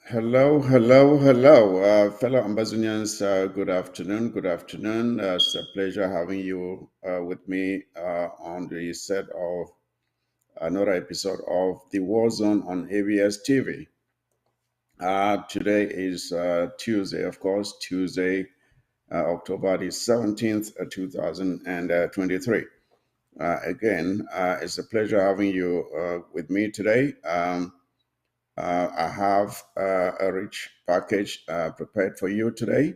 Hello, fellow Ambazonians. Good afternoon. Good afternoon. It's a pleasure having you with me on the set of another episode of the War Zone on ABS TV. Today is Tuesday, of course, Tuesday, October the 17th, 2023. It's a pleasure having you with me today. I have a rich package prepared for you today,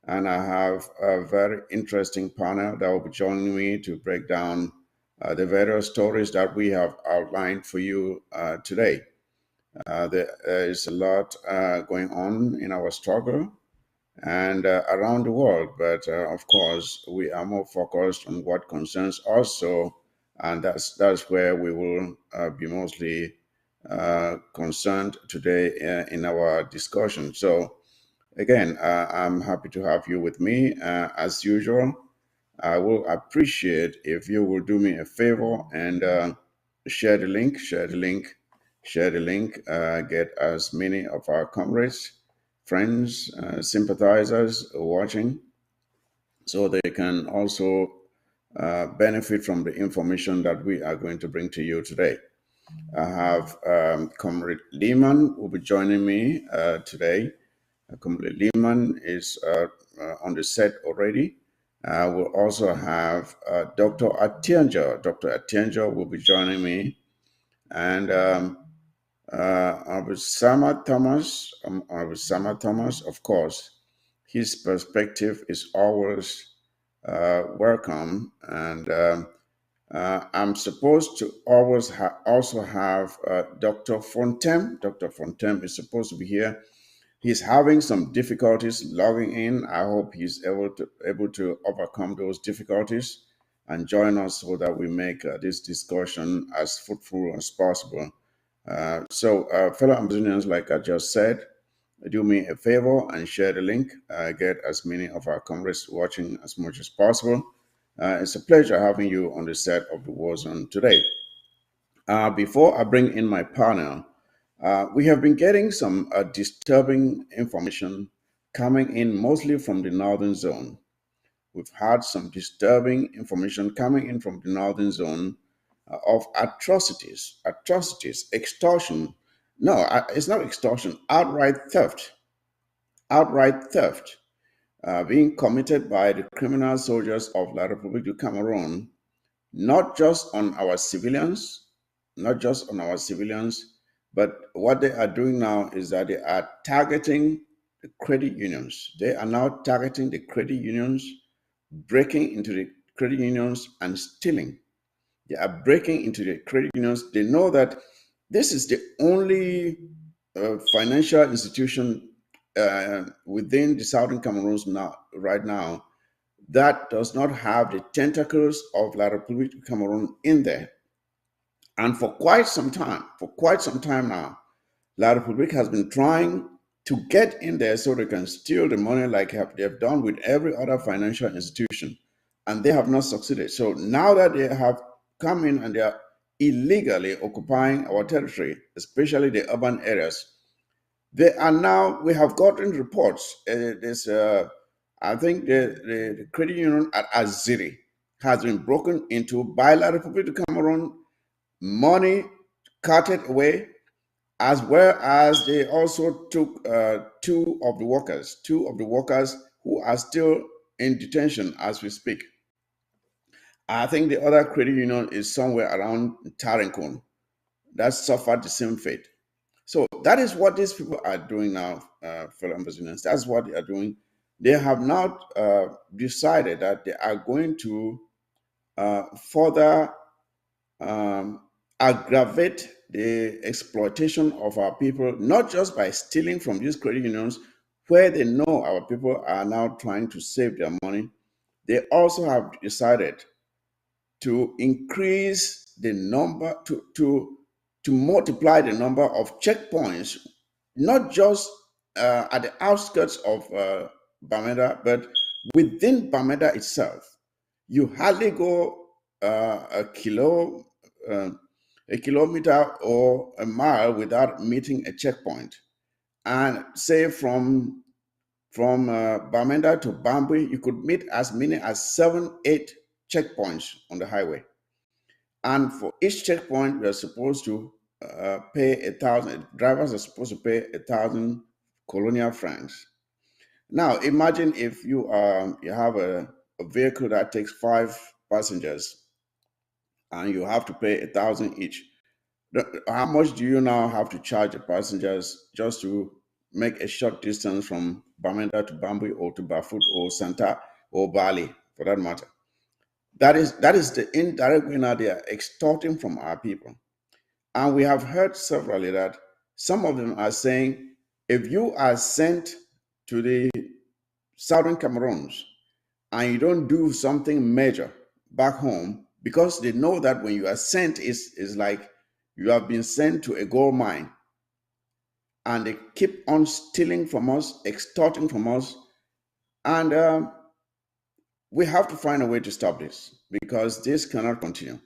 and I have a very interesting panel that will be joining me to break down the various stories that we have outlined for you today. There is a lot going on in our struggle and around the world, but of course, we are more focused on what concerns us. So, and that's where we will be mostly concerned today in our discussion. So, again, I'm happy to have you with me as usual. I will appreciate if you will do me a favor and share the link, get as many of our comrades, friends, sympathizers watching so they can also benefit from the information that we are going to bring to you today. I have Comrade Lehman will be joining me today. Comrade Lehman is on the set already. We'll also have Dr. Atienja. Dr. Atienja will be joining me. And Sama Thomas, of course, his perspective is always welcome. And I'm supposed to always also have Dr. Fontem. Dr. Fontem is supposed to be here. He's having some difficulties logging in. I hope he's able to overcome those difficulties and join us so that we make this discussion as fruitful as possible. Fellow Ambazonians, like I just said, do me a favor and share the link. Get as many of our comrades watching as much as possible. It's a pleasure having you on the set of the War Zone today. Before I bring in my panel, we have been getting some disturbing information coming in mostly from the northern zone. We've had some disturbing information coming in from the northern zone of atrocities, extortion. No, it's not extortion, outright theft being committed by the criminal soldiers of La République du Cameroon, not just on our civilians, but what they are doing now is that they are targeting the credit unions. They are now targeting the credit unions, breaking into the credit unions and stealing. They are breaking into the credit unions. They know that this is the only financial institution within the southern Cameroons now, right now, that does not have the tentacles of La République du Cameroon in there. And for quite some time now, La République has been trying to get in there so they can steal the money like they've done with every other financial institution. And they have not succeeded. So now that they have come in and they are illegally occupying our territory, especially the urban areas, we have gotten reports. I think the credit union at Aziri has been broken into by La République du Cameroon, money carted away, as well as they also took two of the workers who are still in detention as we speak. I think the other credit union is somewhere around Tarinkon that suffered the same fate. So that is what these people are doing now, fellow Ambazonians. That's what they are doing. They have not decided that they are going to further aggravate the exploitation of our people, not just by stealing from these credit unions, where they know our people are now trying to save their money. They also have decided to increase the number, to multiply the number of checkpoints, not just at the outskirts of Bamenda, but within Bamenda itself. You hardly go a kilometer or a mile without meeting a checkpoint. And say from Bamenda to Bambui, you could meet as many as 7, 8 checkpoints on the highway. And for each checkpoint, we are supposed to pay 1,000. Drivers are supposed to pay 1,000 colonial francs. Now, imagine if you have a vehicle that takes 5 passengers, and you have to pay 1,000 each. How much do you now have to charge the passengers just to make a short distance from Bamenda to Bambui or to Bafut or Santa or Bali, for that matter? That is the indirect way now they are extorting from our people. And we have heard severally that some of them are saying, if you are sent to the southern Cameroons and you don't do something major back home, because they know that when you are sent is like you have been sent to a gold mine, and they keep on stealing from us, extorting from us, and we have to find a way to stop this because this cannot continue.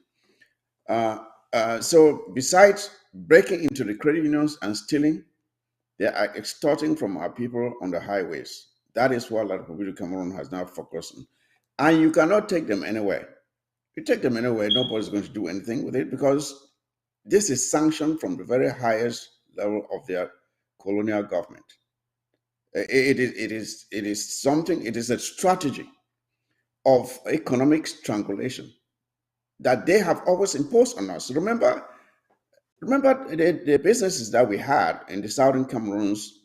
Uh, so besides breaking into the credit unions and stealing, they are extorting from our people on the highways. That is what La Republic of Cameroon has now focused on. And you cannot take them anywhere. You take them anywhere, nobody's going to do anything with it because this is sanctioned from the very highest level of their colonial government. It is something, it is a strategy of economic strangulation that they have always imposed on us. Remember the businesses that we had in the southern Cameroons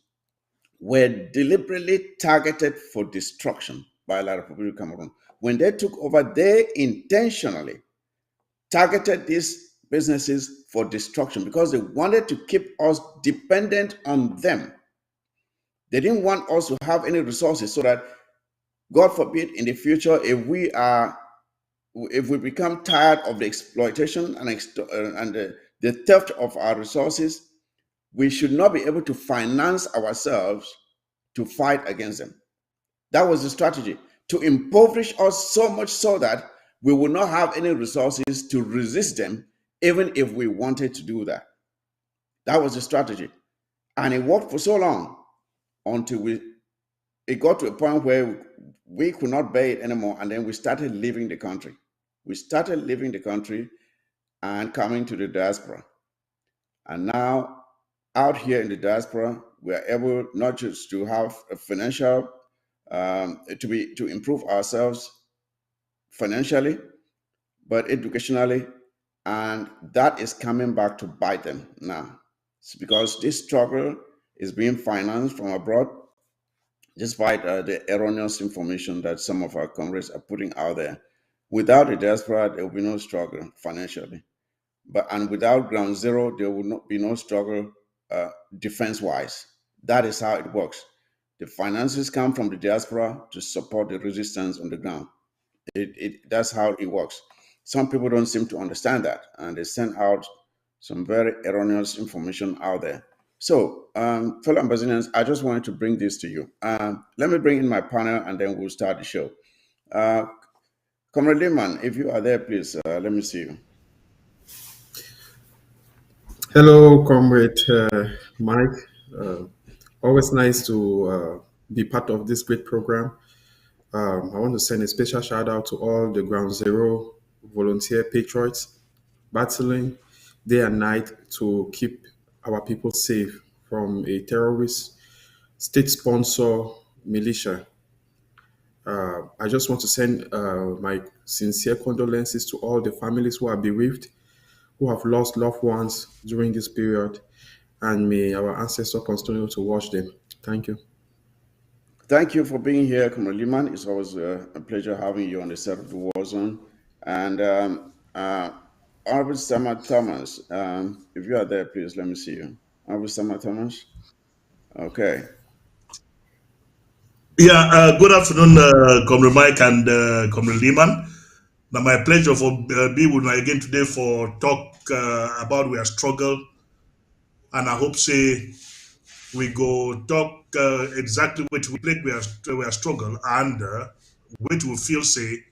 were deliberately targeted for destruction by La Republic of Cameroon. When they took over, they intentionally targeted these businesses for destruction because they wanted to keep us dependent on them. They didn't want us to have any resources so that, God forbid, in the future, if we become tired of the exploitation and the theft of our resources, we should not be able to finance ourselves to fight against them. That was the strategy, to impoverish us so much so that we will not have any resources to resist them, even if we wanted to do that. That was the strategy. And it worked for so long until it got to a point where we could not bear it anymore. And then we started leaving the country. We started leaving the country and coming to the diaspora. And now, out here in the diaspora, we are able not just to have a financial to improve ourselves financially, but educationally, and that is coming back to bite them now. It's because this struggle is being financed from abroad, despite the erroneous information that some of our comrades are putting out there. Without the diaspora, there will be no struggle financially. And without ground zero, there will not be no struggle defense-wise. That is how it works. The finances come from the diaspora to support the resistance on the ground. That's how it works. Some people don't seem to understand that, and they send out some very erroneous information out there. So, fellow ambassadors, I just wanted to bring this to you. Let me bring in my panel, and then we'll start the show. Uh, Comrade Lehman, if you are there, please let me see you. Hello, Comrade Mike. Uh, Always nice to be part of this great program. I want to send a special shout out to all the Ground Zero volunteer patriots battling day and night to keep our people safe from a terrorist state sponsor militia. I just want to send my sincere condolences to all the families who are bereaved, who have lost loved ones during this period, and may our ancestors continue to watch them. Thank you. Thank you for being here, Comrade Lehman. It's always a pleasure having you on the set of the War Zone. And Honorable Sama Thomas, if you are there, please let me see you. Honorable Sama Thomas. Okay. Yeah, good afternoon, Comrade Mike and Comrade Lehman. Now, my pleasure for being with you again today for talk about our struggle, and I hope say we go talk exactly which we play we are struggle and which we feel say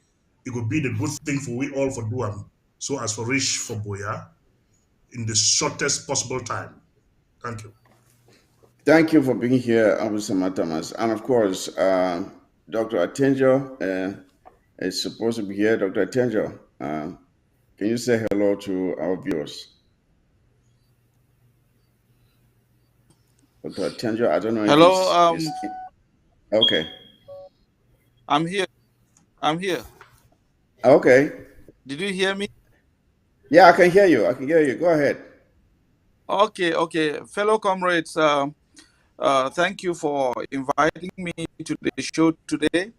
it would be the good thing for we all for do so as for reach for Boya in the shortest possible time. Thank you. Thank you for being here, Abusama Thomas. And of course, Dr. Atenjo is supposed to be here. Dr. Atenjo, can you say hello to our viewers? Dr. Atenjo, I don't know if Hello, it's okay. I'm here. I'm here. Okay. Did you hear me? Yeah, I can hear you. I can hear you. Go ahead. Okay. Fellow comrades, thank you for inviting me to the show today.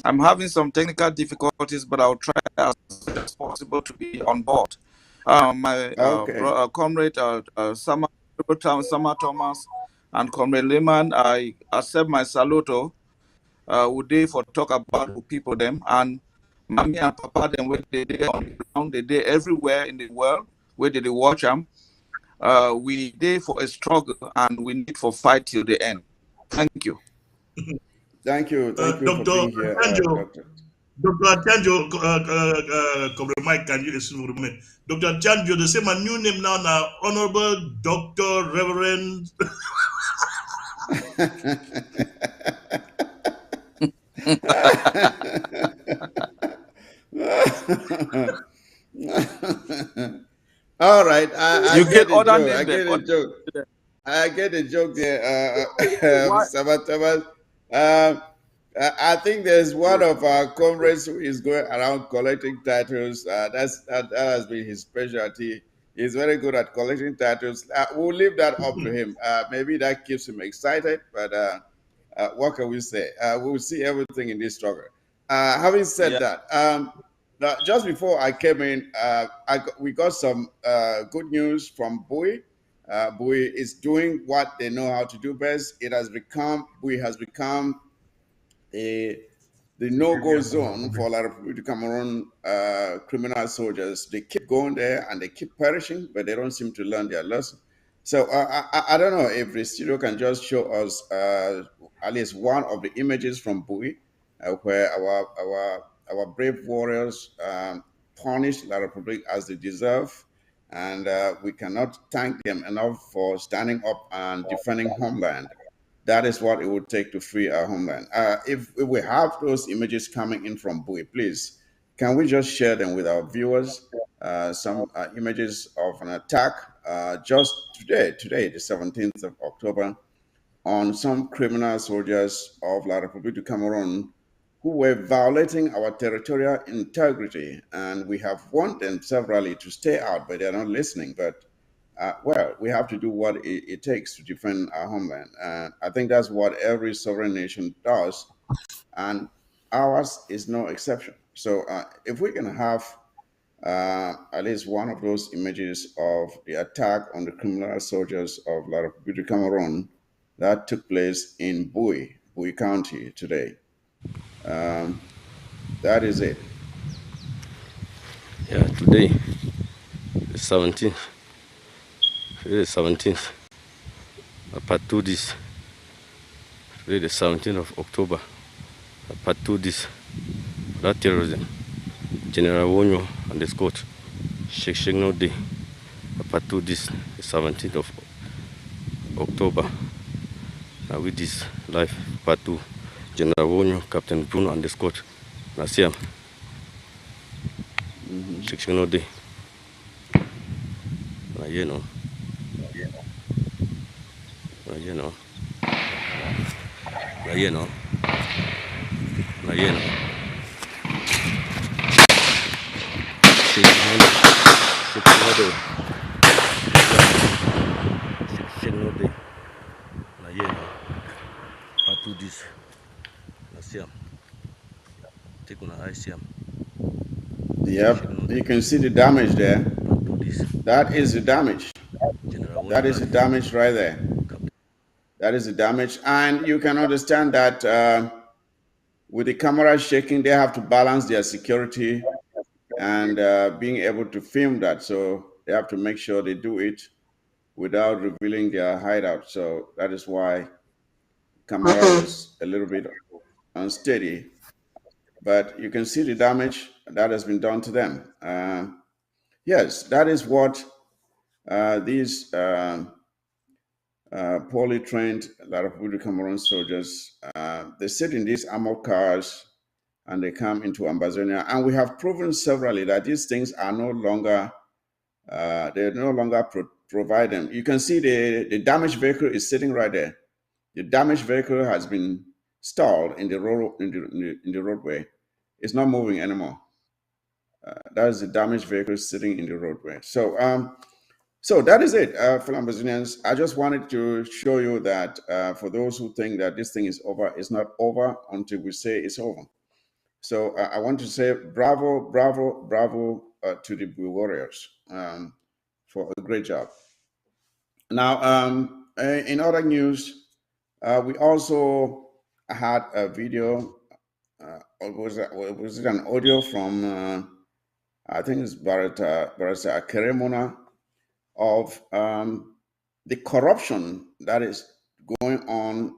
I'm having some technical difficulties, but I'll try as much as possible to be on board. My Okay. comrade, Summer Thomas, and Comrade Lehman, I accept my saluto. Would they for talk about who people them and mommy and papa them where they on the ground, they everywhere in the world where they watch them. We there for a struggle and we need for fight till the end. Thank you. Thank you. Thank you for Dr. being here, Anjo, Doctor. Dr. Chanjo, Comrade Mike, can you excuse me for a minute? Dr. Chanjo, they say my new name now, Honorable Dr. Reverend. All right, I You get get the other joke. I name them. get the joke. I get the joke there, Why? Sabat. I think there's one of our comrades who is going around collecting titles. That has been his specialty. He's very good at collecting titles. We'll leave that up to him. Maybe that keeps him excited, but what can we say? We'll see everything in this struggle. Having said Yeah. that, now, just before I came in, we got some good news from Bowie. Bowie is doing what they know how to do best. Bowie has become a the no-go zone for a lot of Cameroon criminal soldiers. They keep going there and they keep perishing, but they don't seem to learn their lesson. So I don't know if the studio can just show us at least one of the images from Bui, where our brave warriors punish La Republic as they deserve, and we cannot thank them enough for standing up and defending homeland. That is what it would take to free our homeland. If we have those images coming in from Bui, please, can we just share them with our viewers? Some images of an attack just today, the 17th of October, on some criminal soldiers of La République du Cameroon who were violating our territorial integrity. And we have warned them severally to stay out, but they're not listening. But well, we have to do what it takes to defend our homeland. I think that's what every sovereign nation does, and ours is no exception. So, if we can have at least one of those images of the attack on the criminal soldiers of La République du Cameroon that took place in Bui County today. That is it. Yeah, today, the 17th. Today, the 17th. Part 2 this. Today, the 17th of October. Part 2 this. That terrorism. General Wonyo and the Scott. Sheikh no day. Part 2 this. The 17th of October. Now with this live part 2. General Wonyo, Captain Bruno and the Scott. Nasiam. Sheikh no day. You know. You know. You know. You know. Sheikh no day. You know. Part 2 this. Nasiam. Take on ICM. Yep, you can see the damage there. That is the damage. That is the damage right there. That is the damage. And you can understand that with the camera shaking, they have to balance their security and being able to film that. So they have to make sure they do it without revealing their hideout. So that is why camera was a little bit unsteady. But you can see the damage that has been done to them. Yes, that is what these poorly trained, a lot of Cameroon soldiers. They sit in these armored cars and they come into Ambazonia. And we have proven severally that these things are no longer, they no longer provide them. You can see the damaged vehicle is sitting right there. The damaged vehicle has been stalled in the roadway. It's not moving anymore. That is the damaged vehicle sitting in the roadway. So that is it, fellow Ambazonians. I just wanted to show you that for those who think that this thing is over, it's not over until we say it's over. So I want to say bravo, bravo, bravo to the Blue Warriors for a great job. Now, in other news, we also had a video. Was it an audio from? I think it's Barata Keremona of the corruption that is going on,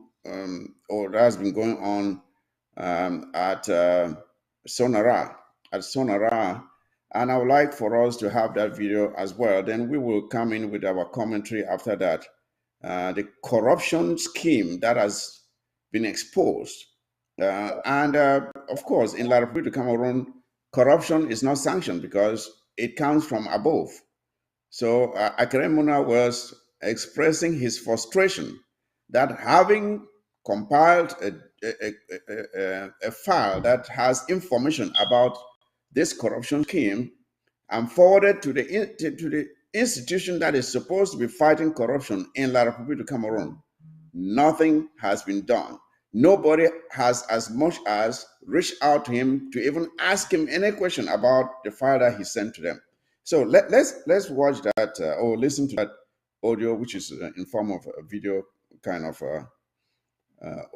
or that has been going on at Sonara, and I would like for us to have that video as well. Then we will come in with our commentary after that. The corruption scheme that has been exposed, and of course, in La République du Cameroun, corruption is not sanctioned because it comes from above. So Akeremuna was expressing his frustration that having compiled a file that has information about this corruption scheme and forwarded to the institution that is supposed to be fighting corruption in La République du Cameroun, nothing has been done. Nobody has as much as reached out to him to even ask him any question about the file that he sent to them. So let's watch that or listen to that audio, which is in form of a video kind of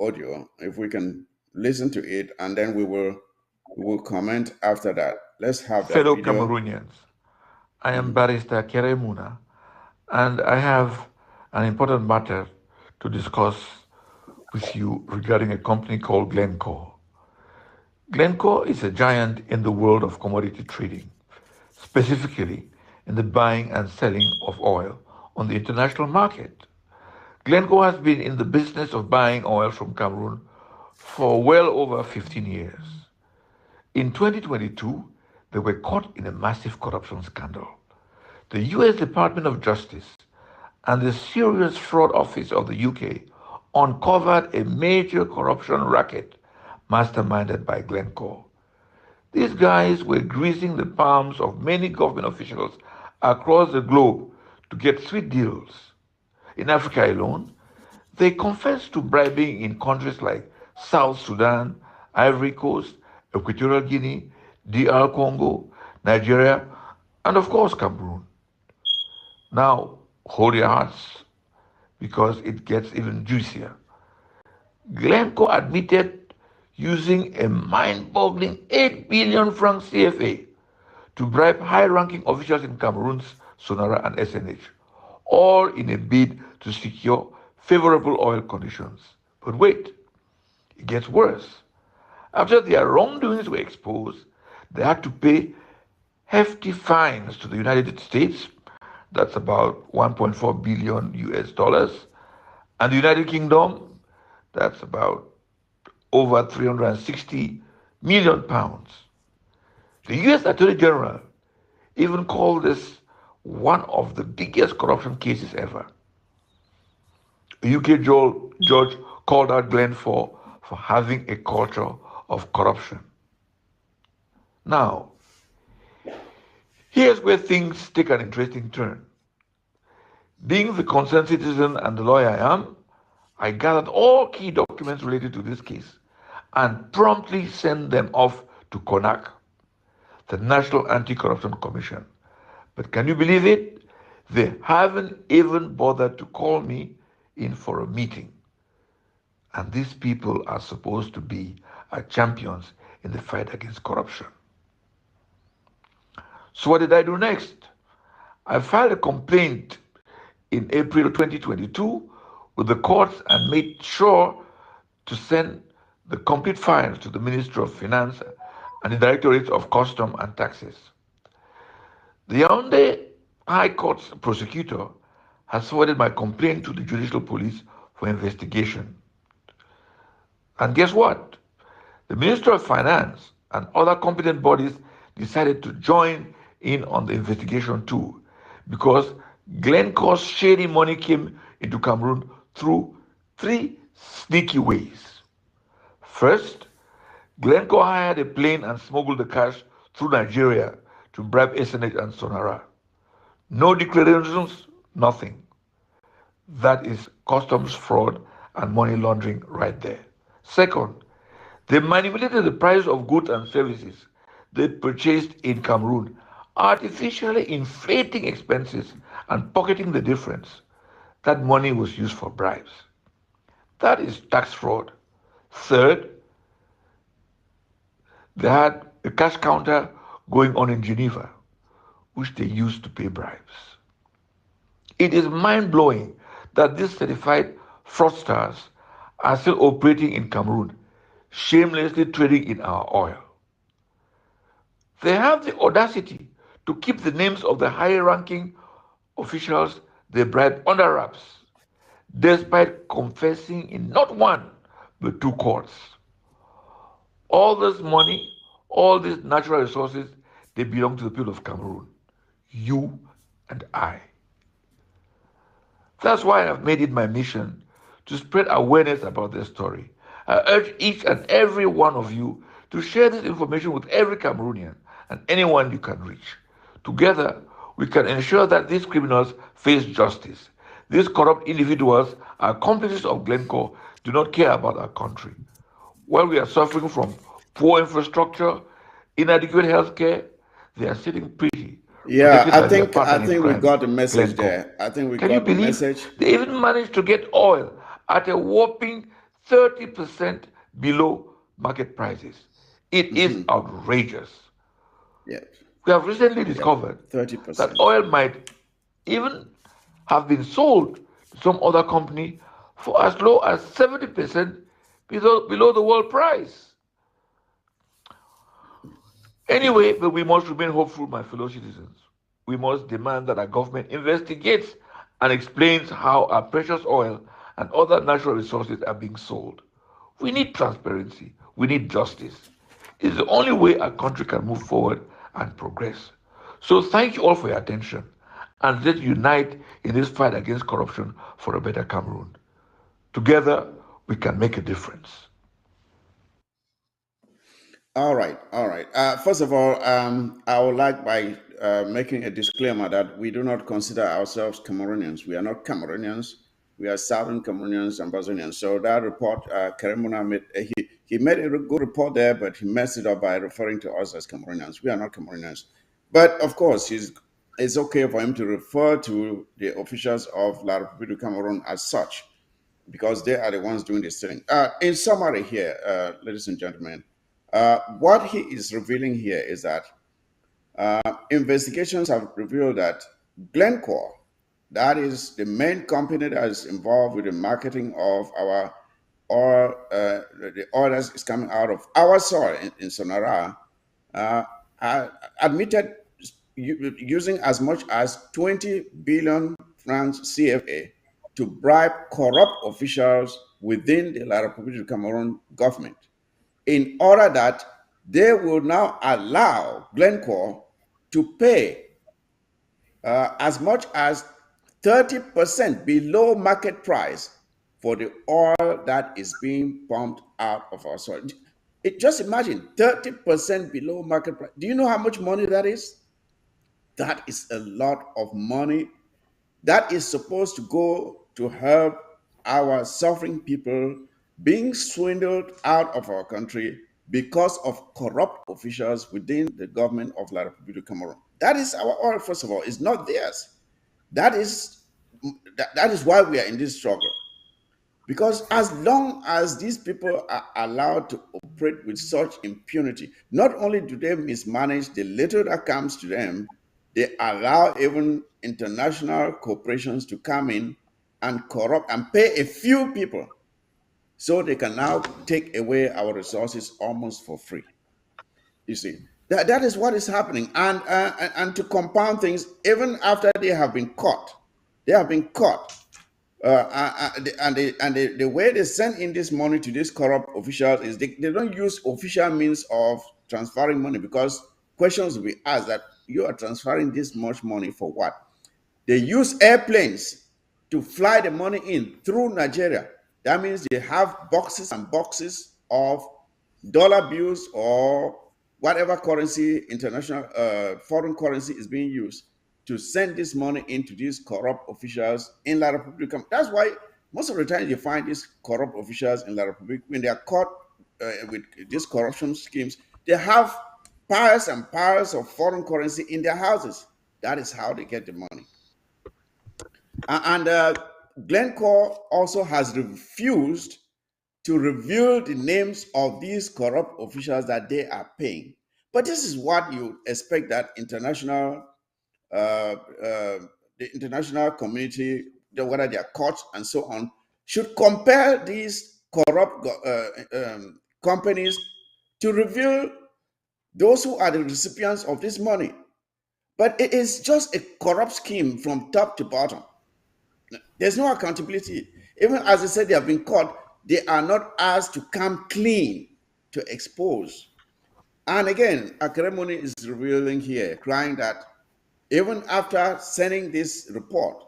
audio. If we can listen to it, and then we will comment after that. Let's have that Fellow video. Cameroonians, I am Barrister Keremuna, and I have an important matter to discuss with you regarding a company called Glencore. Glencore is a giant in the world of commodity trading, specifically in the buying and selling of oil on the international market. Glencore has been in the business of buying oil from Cameroon for well over 15 years. In 2022, they were caught in a massive corruption scandal. The US Department of Justice and the Serious Fraud Office of the UK uncovered a major corruption racket masterminded by Glencore. These guys were greasing the palms of many government officials across the globe to get sweet deals. In Africa alone, they confessed to bribing in countries like South Sudan, Ivory Coast, Equatorial Guinea, DR Congo, Nigeria, and of course Cameroon. Now, hold your hearts because it gets even juicier. Glencore admitted using a mind-boggling 8 billion franc CFA to bribe high-ranking officials in Cameroon's Sonara and SNH, all in a bid to secure favorable oil conditions. But wait, it gets worse. After their wrongdoings were exposed, they had to pay hefty fines to the United States, that's about 1.4 billion US dollars, and the United Kingdom, that's about over 360 million pounds. The US Attorney General even called this one of the biggest corruption cases ever. A UK judge called out Glencore for having a culture of corruption. Now, here's where things take an interesting turn. Being the concerned citizen and the lawyer I am, I gathered all key documents related to this case and promptly sent them off to CONAC, the National Anti-Corruption Commission. But can you believe it? They haven't even bothered to call me in for a meeting. And these people are supposed to be our champions in the fight against corruption. So what did I do next? I filed a complaint in April 2022 with the courts and made sure to send the complete files to the Ministry of Finance and the Directorate of Custom and Taxes. The Yaoundé High Court's prosecutor has forwarded my complaint to the judicial police for investigation. And guess what? The Ministry of Finance and other competent bodies decided to join in on the investigation too, because Glencore's shady money came into Cameroon through three sneaky ways. First, Glencore hired a plane and smuggled the cash through Nigeria to bribe SNH and Sonara. No declarations, nothing. That is customs fraud and money laundering right there. Second, they manipulated the price of goods and services they purchased in Cameroon, artificially inflating expenses and pocketing the difference. That money was used for bribes. That is tax fraud. Third, they had a cash counter going on in Geneva, which they used to pay bribes. It is mind blowing that these certified fraudsters are still operating in Cameroon, shamelessly trading in our oil. They have the audacity to keep the names of the high ranking officials they bribed under wraps, despite confessing in not one but two courts. All this money, all these natural resources, they belong to the people of Cameroon. You and I. That's why I've made it my mission to spread awareness about this story. I urge each and every one of you to share this information with every Cameroonian and anyone you can reach. Together, we can ensure that these criminals face justice. These corrupt individuals, accomplices of Glencore, do not care about our country. While we are suffering from poor infrastructure, inadequate healthcare, they are sitting pretty, Yeah, protected by their partner I in think we crime, got the message Glencore. there. I think we Can you got the believe message. they even managed to get oil at a whopping 30% below market prices? It is outrageous. Yeah, We have recently yep, discovered that 30%. oil might even have been sold to some other company for as low as 70% below the world price. Anyway, but we must remain hopeful, my fellow citizens. We must demand that our government investigates and explains how our precious oil and other natural resources are being sold. We need transparency. We need justice. It's the only way our country can move forward and progress. So thank you all for your attention, and let's unite in this fight against corruption for a better Cameroon. Together, we can make a difference. All right, all right. First of all, I would like by making a disclaimer that we do not consider ourselves Cameroonians. We are not Cameroonians. We are Southern Cameroonians and Brazilians. So that report, Karemuna made, he made a good report there, but he messed it up by referring to us as Cameroonians. We are not Cameroonians. But of course, it's okay for him to refer to the officials of La République du Cameroon as such, because they are the ones doing this thing. In summary here, ladies and gentlemen, what he is revealing here is that investigations have revealed that Glencore, that is the main company that is involved with the marketing of our oil, the oil that is coming out of our soil in Sonora, uh, admitted using as much as 20 billion francs CFA to bribe corrupt officials within the La République du Cameroon government in order that they will now allow Glencore to pay as much as 30% below market price for the oil that is being pumped out of our soil. Just imagine 30% below market price. Do you know how much money that is? That is a lot of money that is supposed to go to help our suffering people being swindled out of our country because of corrupt officials within the government of La République du Cameroon. That is our oil, first of all. It's not theirs. That is that is why we are in this struggle. Because as long as these people are allowed to operate with such impunity, not only do they mismanage the little that comes to them, they allow even international corporations to come in and corrupt and pay a few people so they can now take away our resources almost for free. You see, that is what is happening. And to compound things, even after they have been caught, They have been caught. The way they send in this money to these corrupt officials is they don't use official means of transferring money, because questions will be asked that you are transferring this much money for what? They use airplanes to fly the money in through Nigeria. That means they have boxes and boxes of dollar bills or whatever currency, international foreign currency is being used to send this money into these corrupt officials in La Republica. That's why most of the time you find these corrupt officials in La Republica, when they are caught with these corruption schemes, they have piles and piles of foreign currency in their houses. That is how they get the money. And Glencore also has refused to reveal the names of these corrupt officials that they are paying. But this is what you expect that uh, the international community, whether they are courts and so on, should compel these corrupt companies to reveal those who are the recipients of this money. But it is just a corrupt scheme from top to bottom. There's no accountability. Even as I said, they have been caught, they are not asked to come clean to expose. And again, Akremoni is revealing here, crying that even after sending this report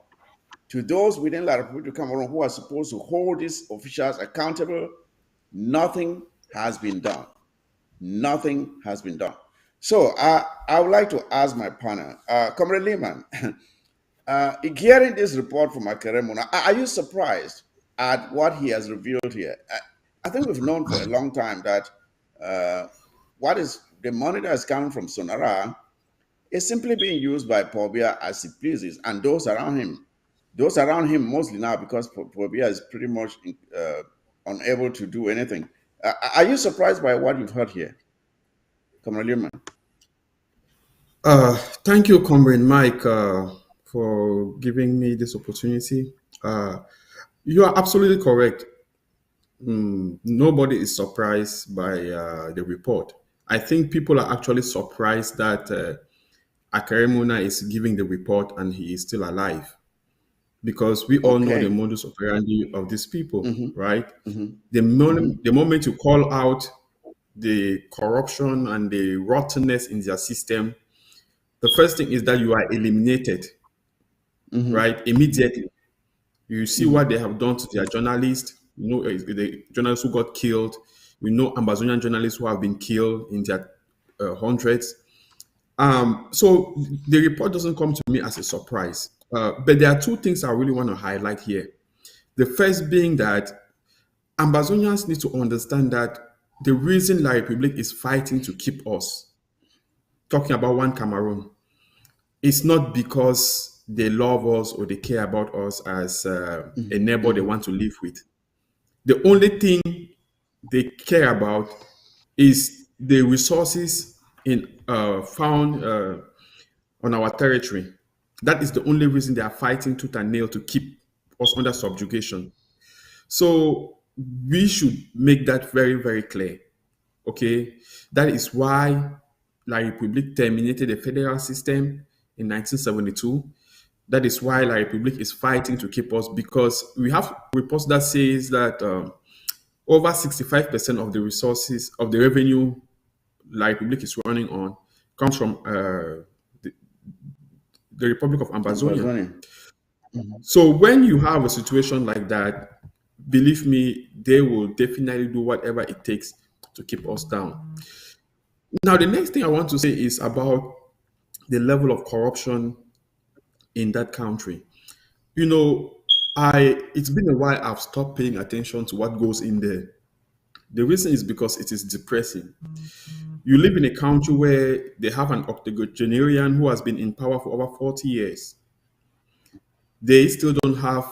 to those within La Republic of Cameroon who are supposed to hold these officials accountable, nothing has been done. Nothing has been done. So I would like to ask my panel, Comrade Lehman, hearing this report from Akeremona, are you surprised at what he has revealed here? I think we've known for a long time that what is the money that is coming from Sonara is simply being used by Pobia as he pleases, and those around him. Those around him mostly now, because Pobia is pretty much unable to do anything. Are you surprised by what you've heard here, Comrade Lehman? Thank you, Comrade Mike, for giving me this opportunity. You are absolutely correct. Nobody is surprised by the report. I think people are actually surprised that Akaremuna is giving the report and he is still alive, because we all know the Okay. modus operandi of these people, Mm-hmm. right? Mm-hmm. The moment you call out the corruption and the rottenness in their system, the first thing is that you are eliminated, Mm-hmm. right? Immediately. You see Mm-hmm. what they have done to their journalists. You know, the journalists who got killed. We know Amazonian journalists who have been killed in their hundreds. So the report doesn't come to me as a surprise. But there are two things I really want to highlight here. The first being that Amazonians need to understand that the reason La Republic is fighting to keep us, talking about one Cameroon, it's not because they love us or they care about us as a neighbor they Mm-hmm. want to live with. The only thing they care about is the resources in found on our territory. That is the only reason they are fighting tooth and nail to keep us under subjugation. So we should make that very, very clear. Okay, that is why La République terminated the federal system in 1972. That is why La République is fighting to keep us, because we have reports that says that over 65% of the resources of the revenue La République is running on comes from the Republic of Ambazonia. Ambazonia. Mm-hmm. So when you have a situation like that, believe me, they will definitely do whatever it takes to keep us down. Now, the next thing I want to say is about the level of corruption in that country. You know, it's been a while I've stopped paying attention to what goes in there. The reason is because it is depressing. You live in a country where they have an octogenarian who has been in power for over 40 years. They still don't have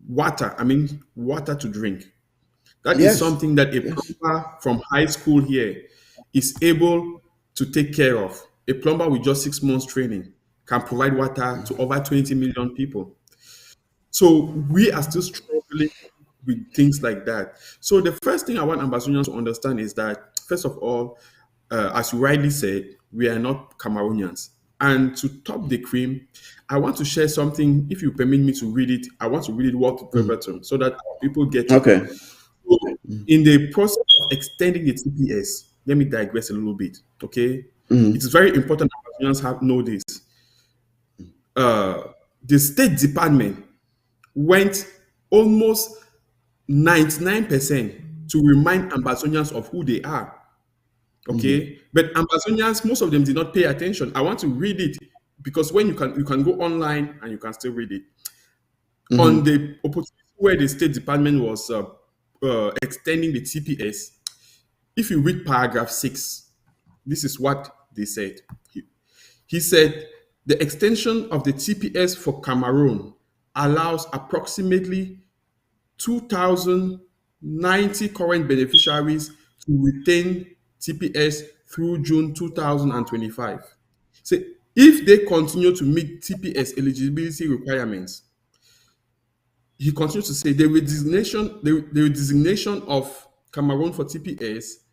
water. I mean, water to drink. That is Yes. something that a Yes. plumber from high school here is able to take care of. A plumber with just 6 months training can provide water to over 20 million people. So we are still struggling with things like that. So the first thing I want Ambassadors to understand is that, first of all, as you rightly said, we are not Cameroonians. And to top the cream, I want to share something. If you permit me to read it, I want to read it word verbatim so that people get it. Okay. So, in the process of extending the TPS, let me digress a little bit. Okay, it is very important that Nigerians know this. The State Department went almost 99% to remind Ambazonians of who they are. Okay, but Ambazonians, most of them did not pay attention. I want to read it because when you can go online and you can still read it. On the opportunity where the State Department was extending the TPS, if you read paragraph 6, this is what they said. He said the extension of the TPS for Cameroon allows approximately 2,090 current beneficiaries to retain TPS through June 2025. So if they continue to meet TPS eligibility requirements, he continues to say the redesignation of Cameroon for TPS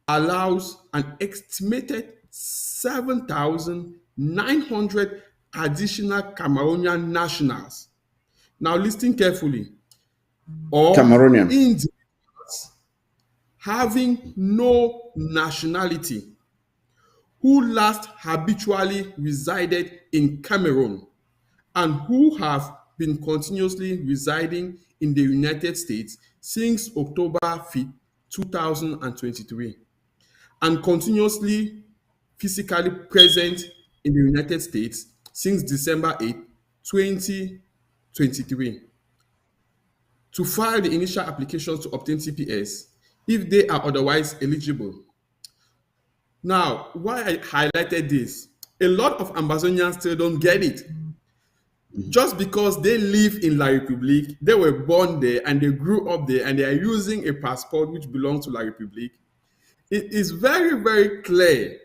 allows an estimated 7,900 additional Cameroonian nationals. Now listen carefully. Or Cameroonian. individuals having no nationality who last habitually resided in Cameroon and who have been continuously residing in the United States since October 5th, 2023, and continuously physically present in the United States since December 8th, 2023, to file the initial applications to obtain TPS if they are otherwise eligible. Now, why I highlighted this, a lot of Ambazonians still don't get it. Just because they live in La République, they were born there and they grew up there and they are using a passport which belongs to La République, it is very, very clear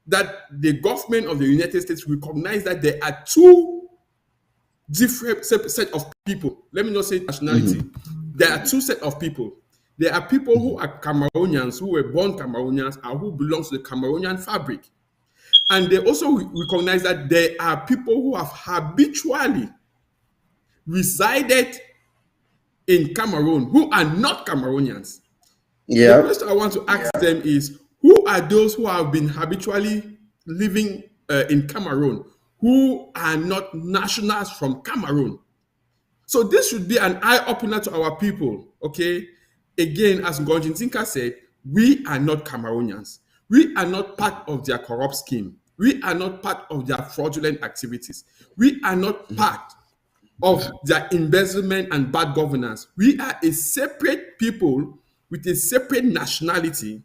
that the government of the United States recognize that there are two different set of people. Let me not say nationality. There are two set of people. There are people who are Cameroonians, who were born Cameroonians, and who belong to the Cameroonian fabric. And they also recognize that there are people who have habitually resided in Cameroon who are not Cameroonians. The Yeah. question I want to ask them is, who are those who have been habitually living in Cameroon who are not nationals from Cameroon? So this should be an eye-opener to our people, okay? Again, as Ngonjin Tinka said, we are not Cameroonians. We are not part of their corrupt scheme. We are not part of their fraudulent activities. We are not part of their embezzlement and bad governance. We are a separate people with a separate nationality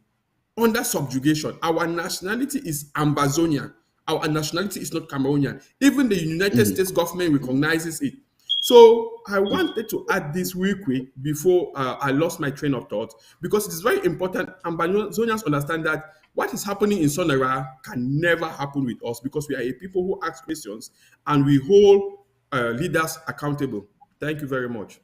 under subjugation. Our nationality is Ambazonian. Our nationality is not Cameroonian. Even the United States government recognizes it. So I wanted to add this real quick before I lost my train of thought, because it is very important Ambazonians understand that what is happening in Sonora can never happen with us, because we are a people who ask questions and we hold leaders accountable. Thank you very much.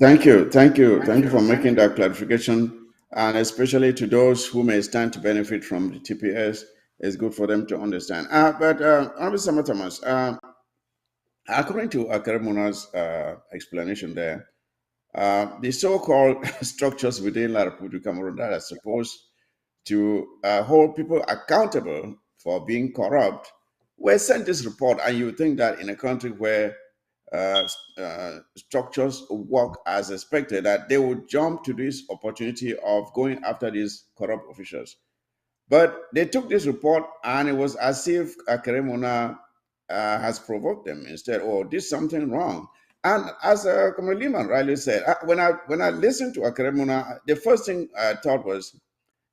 Thank you. Thank you. Thank you for making that clarification. And especially to those who may stand to benefit from the TPS, it's good for them to understand. But Honorable Sama Thomas, according to Akaremuna's explanation there, the so-called structures within La Republic Cameroon that are supposed to hold people accountable for being corrupt were sent this report, and you would think that in a country where structures work as expected, that they would jump to this opportunity of going after these corrupt officials. But they took this report, and it was as if Akaremona has provoked them instead, or did something wrong. And as Comrade Lehman rightly said, when I listened to Akaremona, the first thing I thought was,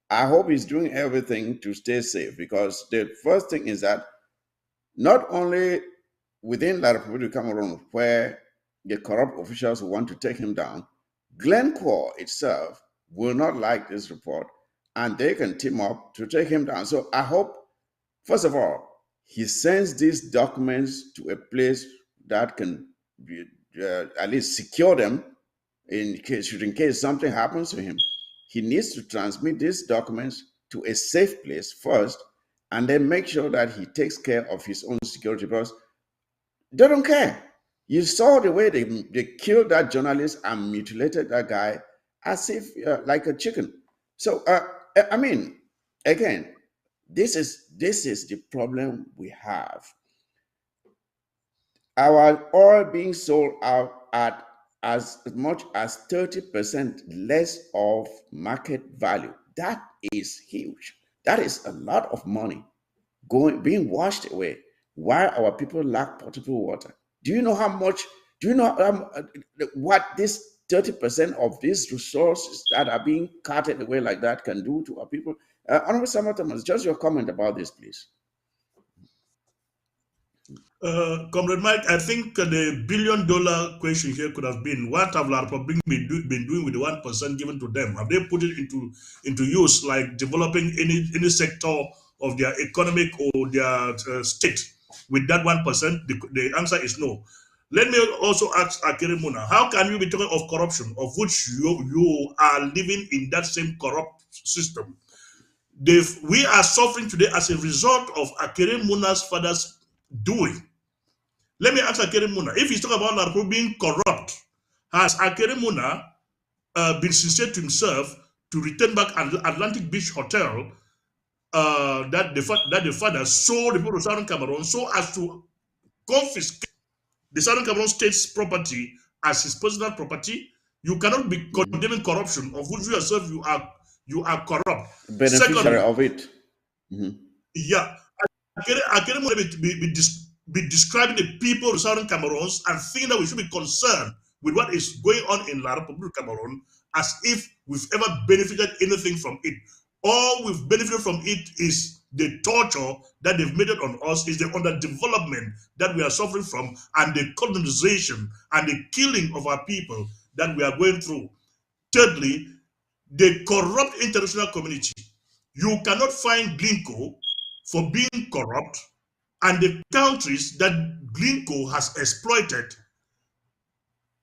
I hope he's doing everything to stay safe, because the first thing is that not only within La Republic Cameroon, where the corrupt officials want to take him down, Glencore itself will not like this report, and they can team up to take him down. So I hope, first of all, he sends these documents to a place that can be, at least secure them in case something happens to him. He needs to transmit these documents to a safe place first, and then make sure that he takes care of his own security, because they don't care. You saw the way they killed that journalist and mutilated that guy as if like a chicken. So I mean, again, this is the problem we have. Our oil being sold out at as much as 30% less of market value. That is huge. That is a lot of money being washed away while our people lack potable water. Do you know how much? Do you know what this 30% of these resources that are being carted away like that can do to our people? Honorable Samuel Thomas, just your comment about this, please. Comrade Mike, I think the $1 billion question here could have been, what have La Republic been doing with the 1% given to them? Have they put it into use, like developing any sector of their economic or their state with that 1%? The answer is no. Let me also ask Akere Muna, how can you be talking of corruption, of which you are living in that same corrupt system? We are suffering today as a result of Akere Muna's father's doing. Let me ask Akere Muna, if he's talking about Larko being corrupt, has Akere Muna been sincere to himself to return back Atlantic Beach Hotel that the father sold the people of Southern Cameroon so as to confiscate the Southern Cameroon state's property as his personal property? You cannot be condemning corruption of which yourself you are corrupt. Beneficiary Secondly, of it. Yeah, Akere be describing the people of Southern Cameroon and thinking that we should be concerned with what is going on in La Republic of Cameroon as if we've ever benefited anything from it. All we've benefited from it is the torture that they've made it on us, is the underdevelopment that we are suffering from, and the colonization and the killing of our people that we are going through. Thirdly, the corrupt international community. You cannot find Glencoe for being corrupt, and the countries that Glencoe has exploited,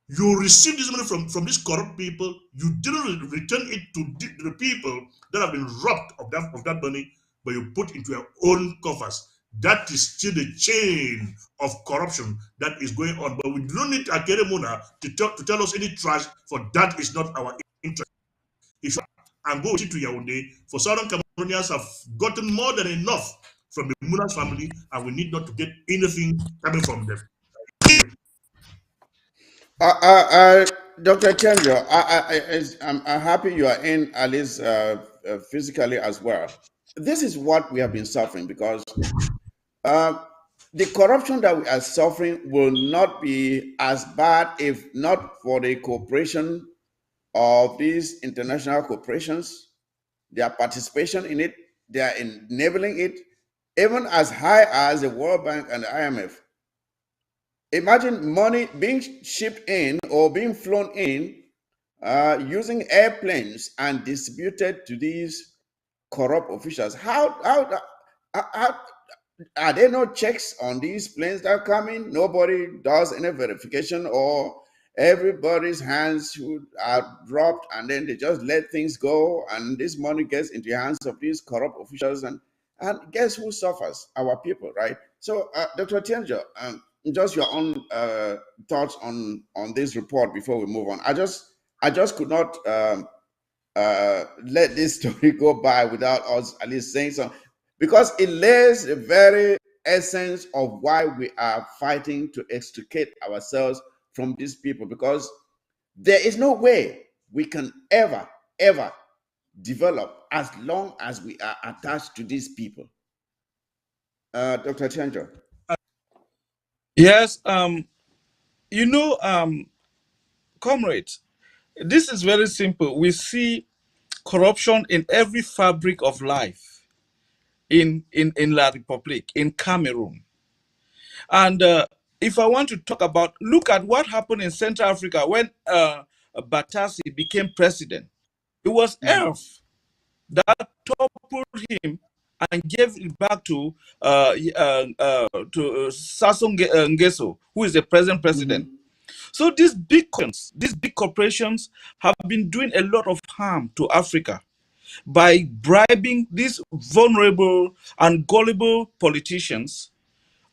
you receive this money from these corrupt people, you didn't return it to the people that have been robbed of that money, but you put into your own coffers. That is still the chain of corruption that is going on. But we don't need Akere Muna to tell us any trash, for that is not our interest. And go to Yaoundé, for Southern Cameroonians have gotten more than enough from the Muna's family, and we need not to get anything coming from them. Dr. Chandra, I'm happy you are in, at least physically as well. This is what we have been suffering, because the corruption that we are suffering will not be as bad if not for the cooperation of these international corporations, their participation in it, their enabling it, even as high as the World Bank and the IMF. Imagine money being shipped in or being flown in using airplanes and distributed to these corrupt officials. How are there no checks on these planes that come in? Nobody does any verification, or everybody's hands are dropped and then they just let things go, and this money gets into the hands of these corrupt officials, and guess who suffers? Our people, right? So, Dr. Tienjo, just your own thoughts on this report before we move on. I just could not let this story go by without us at least saying something, because it lays the very essence of why we are fighting to extricate ourselves from these people, because there is no way we can ever develop as long as we are attached to these people. Dr. Chandra. Yes, comrades, this is very simple. We see corruption in every fabric of life in La Republique, in Cameroon. And if I want to talk about, look at what happened in Central Africa when Batasi became president. It was Earth that toppled him and gave it back to Sassou Nguesso, who is the present president. So these big corporations have been doing a lot of harm to Africa. by bribing these vulnerable and gullible politicians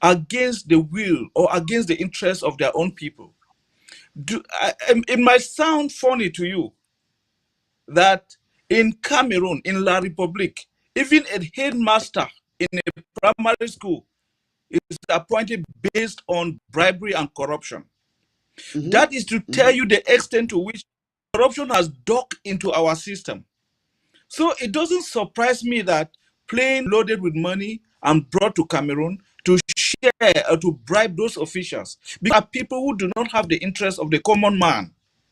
against the will or against the interests of their own people. It might sound funny to you that in Cameroon, in La Republique, even a headmaster in a primary school is appointed based on bribery and corruption. That is to tell you the extent to which corruption has dug into our system. So it doesn't surprise me that plane loaded with money and brought to Cameroon to share or to bribe those officials, because people who do not have the interest of the common man.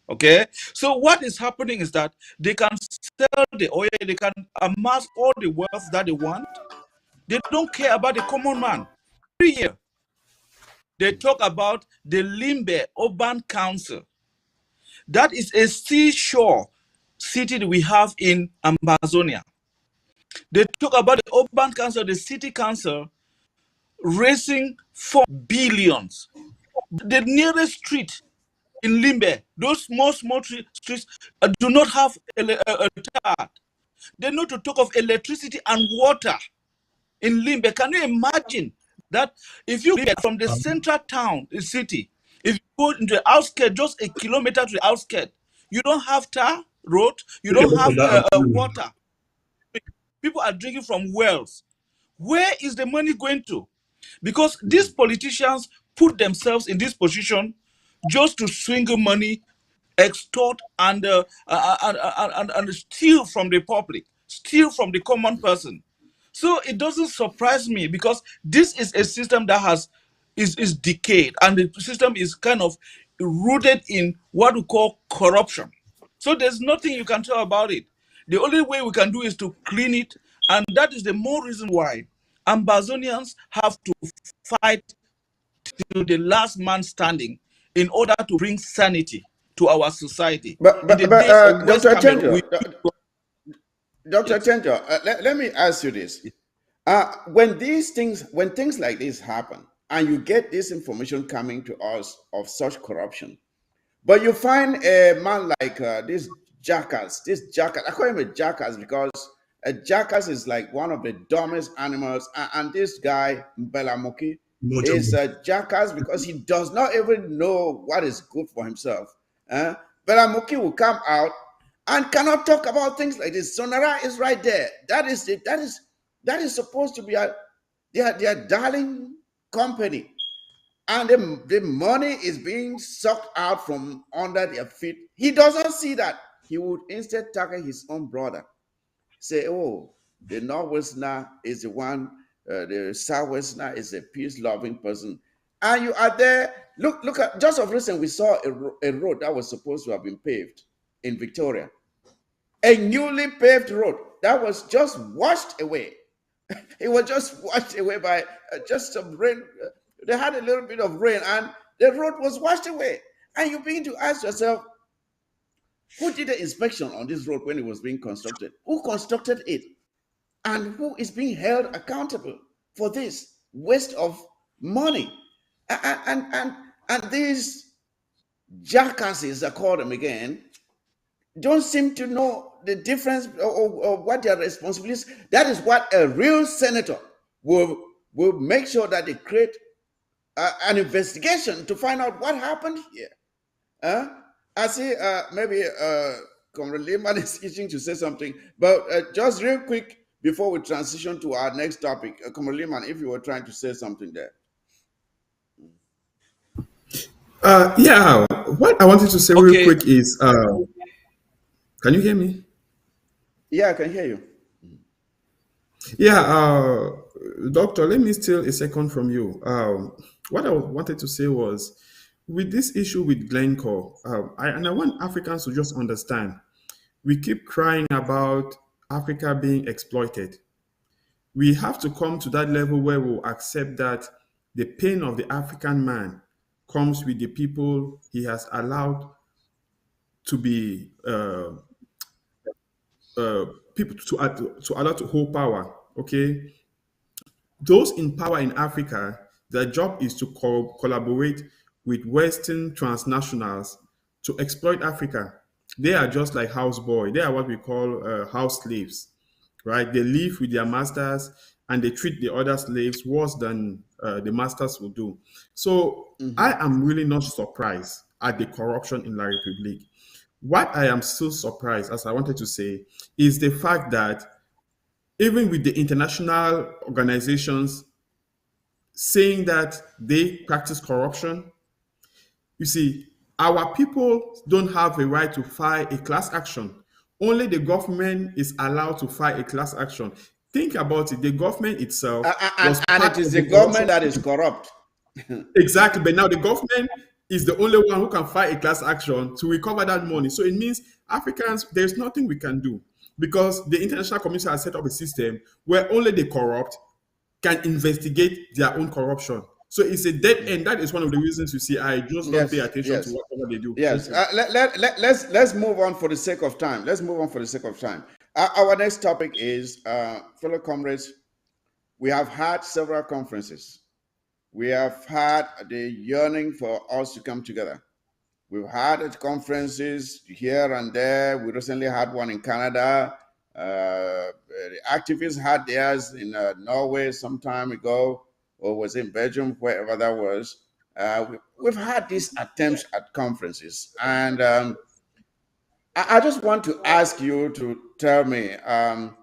Okay, so what is happening is that they can sell the oil, they can amass all the wealth that they want. They don't care about the common man. Every year, they talk about the Limbe Urban Council. That is a seashore city that we have in Amazonia. They talk about the urban council, the city council, raising 4 billions. The nearest street in Limbe, those small streets do not have a tap. They know to talk of electricity and water in Limbe. Can you imagine that if you get from the central town, the city, if you go into the outskirts, just a kilometer to the outskirts, you don't have tar road, you don't have water. People are drinking from wells. Where is the money going to? Because these politicians put themselves in this position just to swindle money, extort, and steal from the public, steal from the common person. So it doesn't surprise me, because this is a system that is decayed, and the system is kind of rooted in what we call corruption. So there's nothing you can tell about it. The only way we can do is to clean it, and that is the more reason why Amazonians have to fight till the last man standing in order to bring sanity to our society. In the days of West Dr. Cameroon, Chenjo, Dr. yes. Chenjo, let me ask you this. When things like this happen, and you get this information coming to us of such corruption, but you find a man like this jackass, I call him a jackass because a jackass is like one of the dumbest animals. And this guy, Belamuki, is a jackass because he does not even know what is good for himself. Belamuki will come out and cannot talk about things like this. Sonara is right there. That is supposed to be their darling company. And the money is being sucked out from under their feet. He doesn't see that. He would instead target his own brother. Say, oh, the Northwesterner is the one, the Southwesterner is a peace-loving person. And you are there. Look at, just of recent, we saw a road that was supposed to have been paved in Victoria. A newly paved road that was just washed away. It was just washed away by just some rain. They had a little bit of rain and the road was washed away. And you begin to ask yourself, who did the inspection on this road when it was being constructed? Who constructed it? And who is being held accountable for this waste of money? And these jackasses, I call them again, don't seem to know the difference or what their responsibilities. That is what a real senator will make sure that they create an investigation to find out what happened here. I see maybe Comrade Lehman is itching to say something, but just real quick before we transition to our next topic, Comrade Lehman, if you were trying to say something there. Yeah, what I wanted to say real quick is, can you hear me? Yeah, I can hear you. Yeah, Doctor, let me steal a second from you. What I wanted to say was, with this issue with Glencore, I want Africans to just understand, we keep crying about Africa being exploited. We have to come to that level where we'll accept that the pain of the African man comes with the people he has allowed to be people to allow to hold power. Okay, those in power in Africa, their job is to collaborate with Western transnationals to exploit Africa. They are just like houseboy. They are what we call house slaves, right? They live with their masters and they treat the other slaves worse than the masters will do. So I am really not surprised at the corruption in La République. What I am still surprised, as I wanted to say, is the fact that even with the international organizations saying that they practice corruption, you see, our people don't have a right to file a class action. Only the government is allowed to file a class action. Think about it. The government itself And, was and part it is of the the corruption. government that is corrupt. Exactly. But now the government is the only one who can file a class action to recover that money. So it means Africans, there's nothing we can do because the international community has set up a system where only the corrupt can investigate their own corruption. So it's a dead end. That is one of the reasons you see I just don't pay Yes, attention to yes, whatever they do. Thank yes. you. Let's move on for the sake of time. Let's move on for the sake of time. Our next topic is, fellow comrades, we have had several conferences. We have had the yearning for us to come together. We've had conferences here and there. We recently had one in Canada. The activists had theirs in Norway some time ago, or was it in Belgium, wherever that was. We've had these attempts at conferences, and I just want to ask you to tell me, To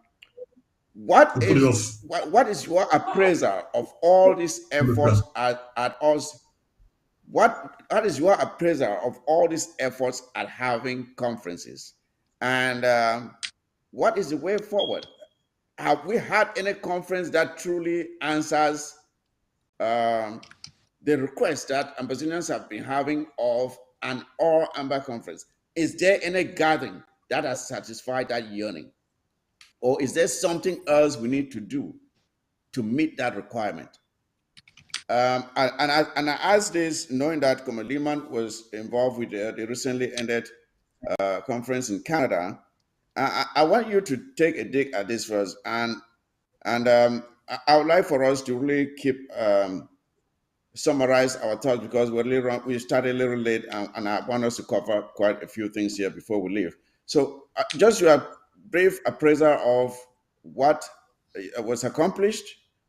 put it off. what is your appraisal of all these efforts at us? What is your appraisal of all these efforts at having conferences, and what is the way forward? Have we had any conference that truly answers um, the request that Ambazonians have been having of an all amber conference? Is there any gathering that has satisfied that yearning? Or is there something else we need to do to meet that requirement? And I asked this knowing that Comer Lehman was involved with the recently ended conference in Canada. I want you to take a dig at this first, and I would like for us to really keep summarize our thoughts because we started a little late, and I want us to cover quite a few things here before we leave. So, just your brief appraisal of what was accomplished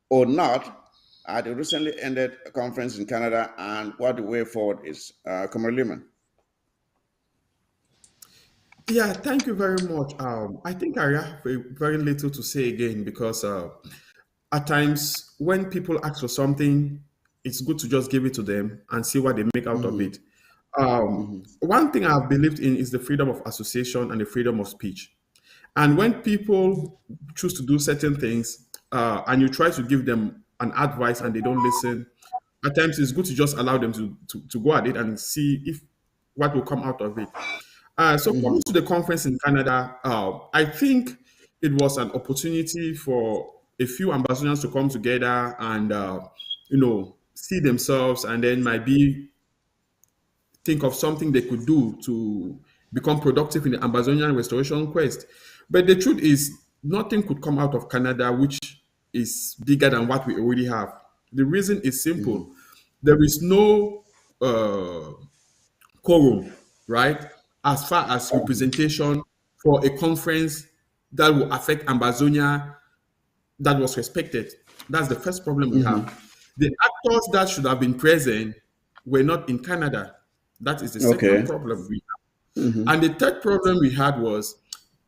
or not at the recently ended conference in Canada, and what the way forward is. Kamal Lehman. Yeah, thank you very much. I think I have very little to say again because at times when people ask for something, it's good to just give it to them and see what they make out of Mm-hmm, it. mm-hmm, One thing I've believed in is the freedom of association and the freedom of speech. And when people choose to do certain things and you try to give them an advice and they don't listen, at times it's good to just allow them to go at it and see if what will come out of it. So mm-hmm, coming to the conference in Canada, I think it was an opportunity for a few ambassadors to come together and see themselves and then might be think of something they could do to become productive in the Amazonian restoration quest. But the truth is, nothing could come out of Canada which is bigger than what we already have. The reason is mm-hmm. simple. There is no uh, quorum, right? As far as representation for a conference that will affect Amazonia that was respected. That's the first problem we have. Mm-hmm. The actors that should have been present were not in Canada. That is the second Okay. problem we Mm-hmm. have. And the third problem we had was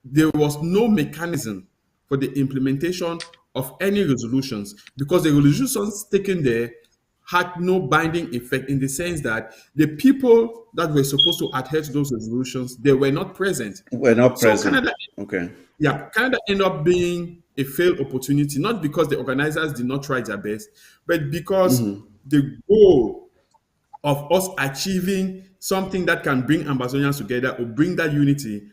there was no mechanism for the implementation of any resolutions because the resolutions taken there had no binding effect in the sense that the people that were supposed to adhere to those resolutions, they were not present. We're not So present. Canada Okay. yeah, Canada ended up being a failed opportunity, not because the organizers did not try their best, but because Mm-hmm. the goal of us achieving something that can bring Amazonians together or bring that unity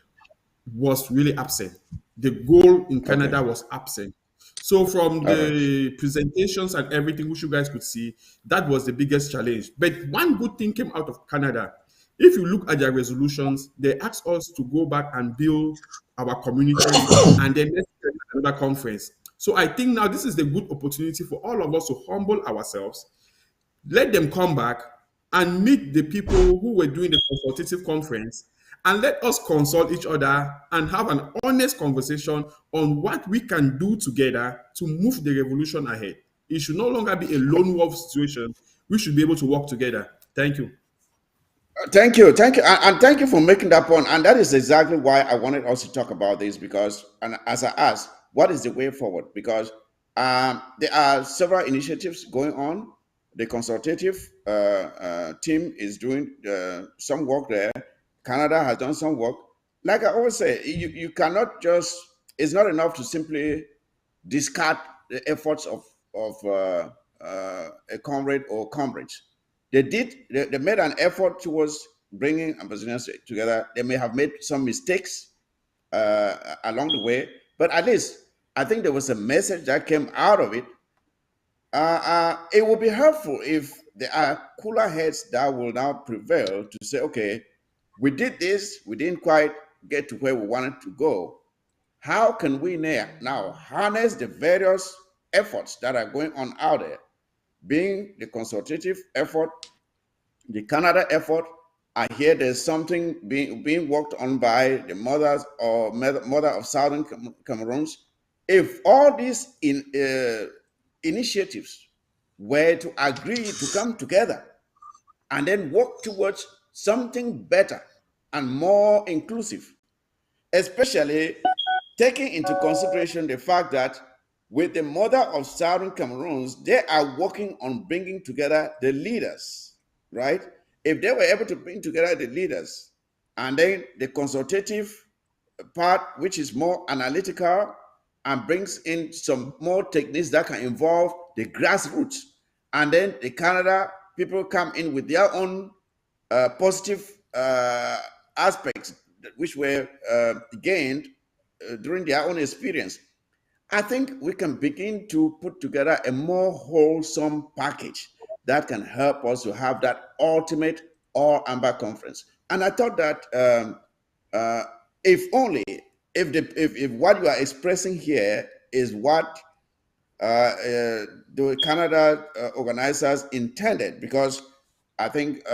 was really absent. The goal in Okay. Canada was absent. So from All right. the presentations and everything which you guys could see, that was the biggest challenge. But one good thing came out of Canada. If you look at their resolutions, they asked us to go back and build our community and then let's get another conference. So I think now this is the good opportunity for all of us to humble ourselves, let them come back and meet the people who were doing the consultative conference And let us consult each other and have an honest conversation on what we can do together to move the revolution ahead. It should no longer be a lone wolf situation. We should be able to work together. Thank you. Thank you, and thank you for making that point. And that is exactly why I wanted us to talk about this because, and as I asked, what is the way forward? Because there are several initiatives going on. The consultative team is doing some work there. Canada has done some work. Like I always say, you cannot just. It's not enough to simply discard the efforts of a comrade or comrades. They made an effort towards bringing ambassadors together. They may have made some mistakes along the way, but at least I think there was a message that came out of it. It would be helpful if there are cooler heads that will now prevail to say, okay, we did this, we didn't quite get to where we wanted to go. How can we now harness the various efforts that are going on out there, being the consultative effort, the Canada effort? I hear there's something being worked on by the mothers or mother of Southern Cameroons. If all these initiatives were to agree to come together and then work towards something better and more inclusive, especially taking into consideration the fact that with the mother of Southern Cameroons, they are working on bringing together the leaders, right? If they were able to bring together the leaders and then the consultative part, which is more analytical and brings in some more techniques that can involve the grassroots, and then the Canada people come in with their own positive aspects which were gained during their own experience, I think we can begin to put together a more wholesome package that can help us to have that ultimate all amber conference. And I thought that uh, if only if what you are expressing here is what the Canada organizers intended, because I think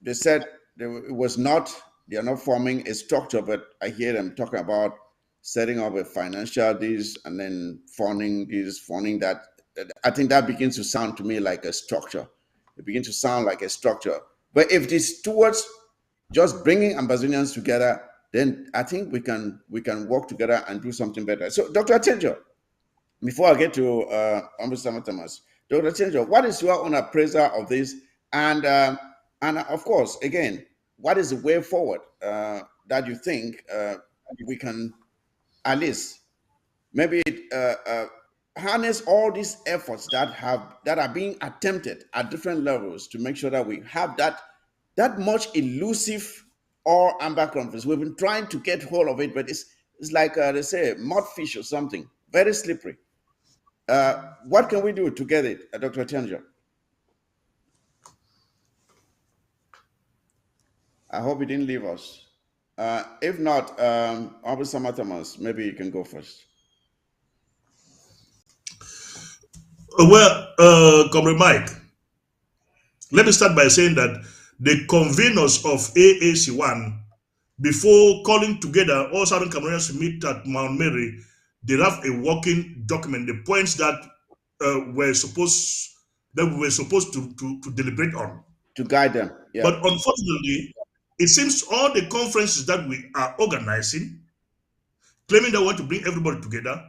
they said it was not, they are not forming a structure, but I hear them talking about setting up a financial this and then funding this, funding that. I think that begins to sound to me like a structure. It begins to sound like a structure. But if it is towards just bringing ambassadors together, then I think we can work together and do something better. So, Dr. Tenjo, before I get to Ambassador Thomas, Dr. Tenjo, what is your own appraisal of this? And of course, again, what is the way forward that you think we can at least maybe harness all these efforts that are being attempted at different levels to make sure that we have that much elusive or amber conference. We've been trying to get hold of it, but it's like they say mudfish or something, very slippery. What can we do to get it, Dr. Chandra? I hope you didn't leave us. If not, Officer Thomas, maybe you can go first. Comrade Mike, let me start by saying that the conveners of AAC1, before calling together all Southern Cameroonians to meet at Mount Mary, they have a working document, the points that we were supposed to deliberate on. To guide them, yeah. But unfortunately, it seems all the conferences that we are organizing, claiming that we want to bring everybody together,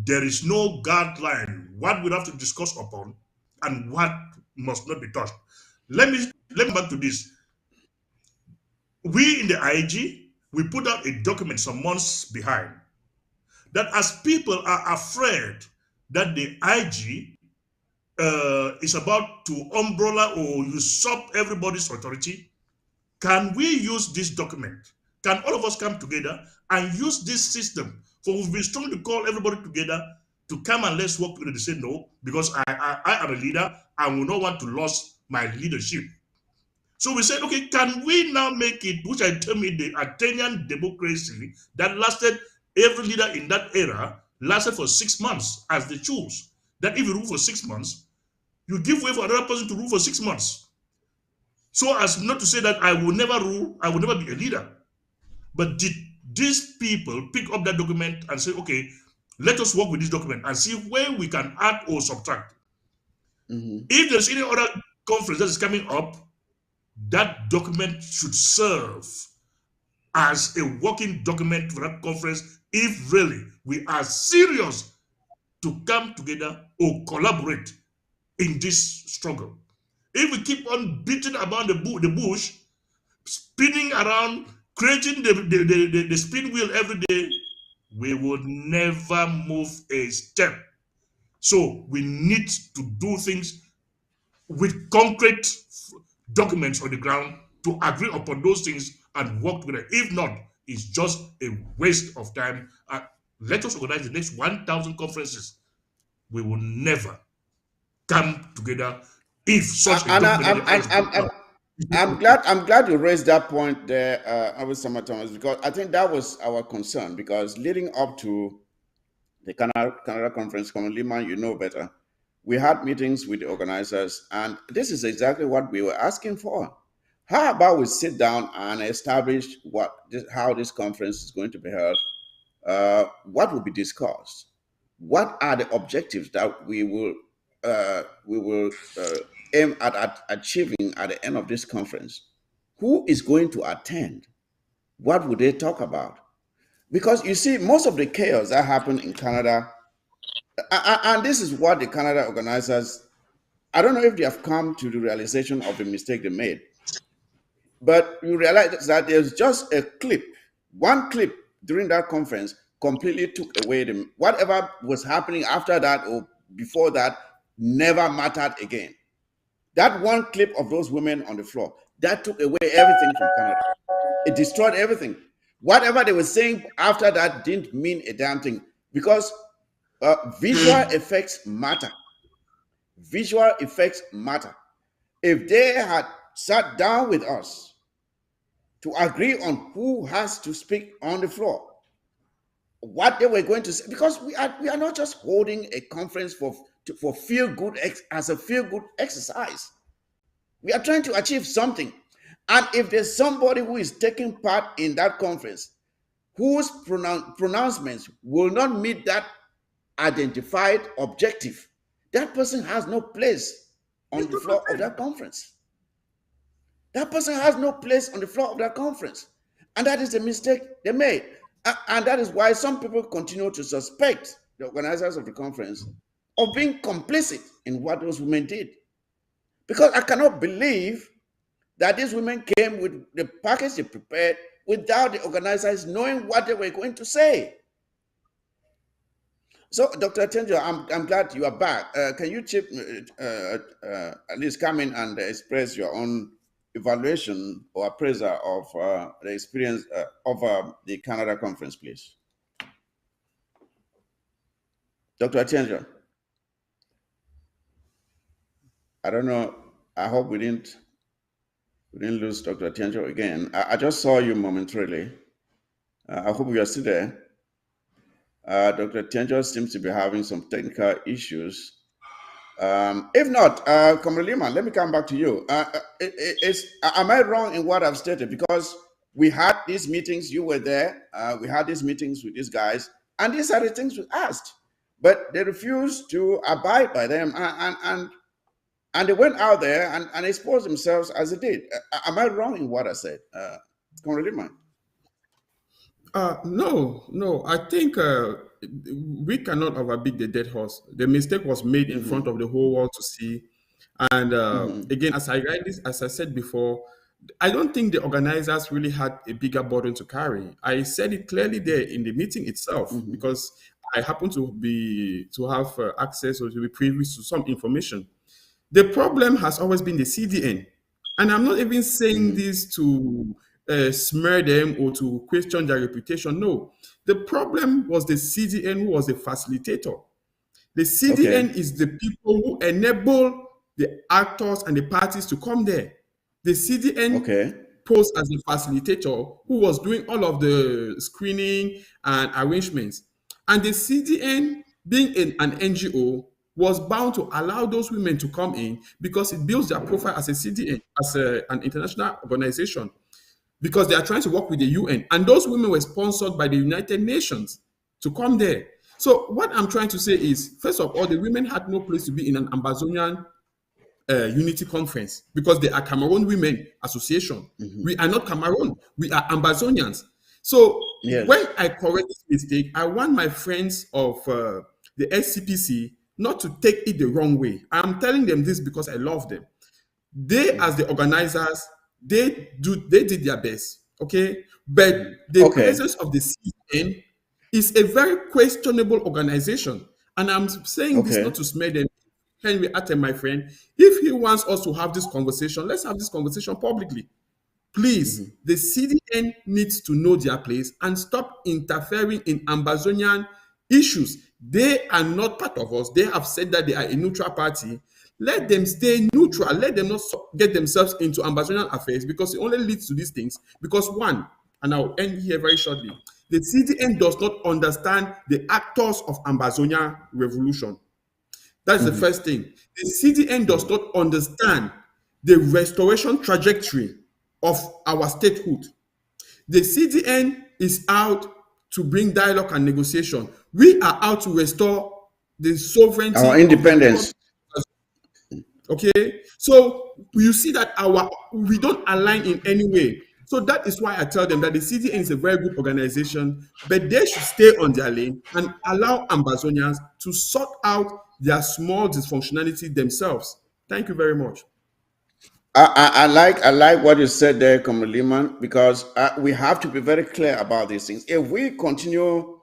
there is no guideline what we have to discuss upon and what must not be touched. Let me back to this. We in the IG, we put out a document some months behind that as people are afraid that the IG is about to umbrella or usurp everybody's authority, can we use this document? Can all of us come together and use this system? For we've been strong to call everybody together to come and let's work together to say no, because I am a leader and will not want to lose my leadership. So we said, okay, can we now make it, which I term it the Athenian democracy that lasted, every leader in that era lasted for 6 months as they choose. That if you rule for 6 months, you give way for another person to rule for 6 months. So as not to say that I will never rule, I will never be a leader. But did these people pick up that document and say, okay, let us work with this document and see where we can add or subtract? If there's any other conference that is coming up, that document should serve as a working document for that conference if really we are serious to come together or collaborate in this struggle. If we keep on beating about the bush, spinning around, creating the spin wheel every day, we will never move a step. So we need to do things with concrete documents on the ground to agree upon those things and work together. If not, it's just a waste of time. Let us organize the next 1,000 conferences. We will never come together if such a And document is not. I'm glad you raised that point there, Abu Sama Thomas, because I think that was our concern. Because leading up to the Canada conference, Common Lehman, you know better, we had meetings with the organizers, and this is exactly what we were asking for. How about we sit down and establish how this conference is going to be held? What will be discussed? What are the objectives that we will aim at achieving at the end of this conference? Who is going to attend? What would they talk about? Because you see, most of the chaos that happened in Canada, and this is what the Canada organizers, I don't know if they have come to the realization of the mistake they made, but you realize that there's just a clip, one clip during that conference completely took away whatever was happening after that or before that never mattered again. That one clip of those women on the floor, that took away everything from Canada. It destroyed everything. Whatever they were saying after that didn't mean a damn thing because visual effects matter. Visual effects matter. If they had sat down with us to agree on who has to speak on the floor, what they were going to say, because we are not just holding a conference for feel good as a feel good exercise. We are trying to achieve something, and if there's somebody who is taking part in that conference whose pronouncements will not meet that identified objective, that person has no place on the floor of that conference. That person has no place on the floor of that conference. And that is a mistake they made. And that is why some people continue to suspect the organizers of the conference of being complicit in what those women did. Because I cannot believe that these women came with the package they prepared without the organizers knowing what they were going to say. So, Dr. Tenjo, I'm glad you are back. Can you at least come in and express your own evaluation or appraisal of the experience of the Canada conference, please? Dr. Tenjo, I don't know. I hope we didn't lose Dr. Tenjo again. I just saw you momentarily. I hope you are still there. Dr. Tenjo seems to be having some technical issues. If not, Comrade Lehman, let me come back to you. Am I wrong in what I've stated? Because we had these meetings, you were there, we had these meetings with these guys, and these are the things we asked, but they refused to abide by them, and they went out there and exposed themselves as they did. Am I wrong in what I said? Comrade Lehman? No. I think we cannot overbeat the dead horse. The mistake was made in front of the whole world to see. And again, as I said before, I don't think the organizers really had a bigger burden to carry. I said it clearly there in the meeting itself because I happen to have access or to be privy to some information. The problem has always been the CDN. And I'm not even saying this to smear them or to question their reputation. No. The problem was the CDN who was the facilitator. The CDN is the people who enable the actors and the parties to come there. The CDN posed as a facilitator who was doing all of the screening and arrangements. And the CDN, being an NGO, was bound to allow those women to come in because it builds their profile as a CDN, as an international organization. because they are trying to work with the UN. And those women were sponsored by the United Nations to come there. So what I'm trying to say is, first of all, the women had no place to be in an Ambazonian unity conference because they are Cameroon Women Association. We are not Cameroon. We are Ambazonians. So when Yes. I correct this mistake, I want my friends of the SCPC not to take it the wrong way. I'm telling them this because I love them. They, as the organizers, they did their best, okay? But the Okay. presence of the CN is a very questionable organization. And I'm saying this not Okay. to smear them. Henry Atem, my friend, if he wants us to have this conversation, let's have this conversation publicly. Please, the CDN needs to know their place and stop interfering in Ambazonian issues. They are not part of us. They have said that they are a neutral party. Let them stay neutral. Let them not get themselves into Ambazonian affairs because it only leads to these things. Because one, and I'll end here very shortly, the CDN does not understand the actors of Ambazonia revolution. That's the first thing. The CDN does not understand the restoration trajectory of our statehood. The CDN is out to bring dialogue and negotiation. We are out to restore the Our sovereignty of the Republic. independence. Okay, so you see that we don't align in any way. So that is why I tell them that the CDN is a very good organization, but they should stay on their lane and allow Ambazonians to sort out their small dysfunctionality themselves. Thank you very much. I like what you said there, Comrade Lehman, because we have to be very clear about these things. If we continue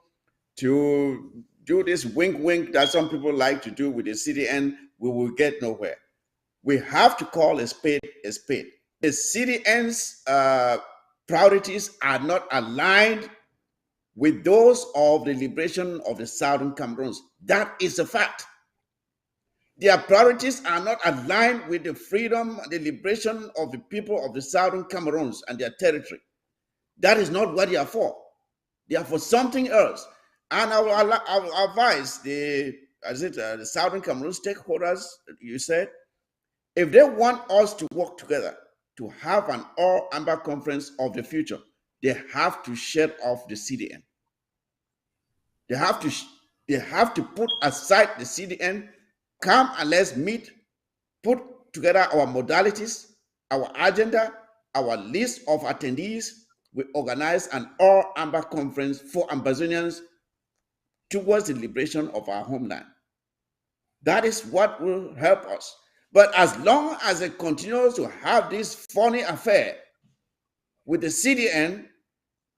to do this wink wink that some people like to do with the CDN, we will get nowhere. We have to call a spade a spade. The CDN's priorities are not aligned with those of the liberation of the Southern Cameroons. That is a fact. Their priorities are not aligned with the freedom and the liberation of the people of the Southern Cameroons and their territory. That is not what they are for. They are for something else. And I will advise the Southern Cameroon stakeholders, you said, if they want us to work together to have an all amber conference of the future, they have to shut off the CDN. They have to put aside the CDN, come and let's meet, put together our modalities, our agenda, our list of attendees. We organize an all amber conference for Ambazonians towards the liberation of our homeland. That is what will help us. But as long as it continues to have this funny affair with the CDN,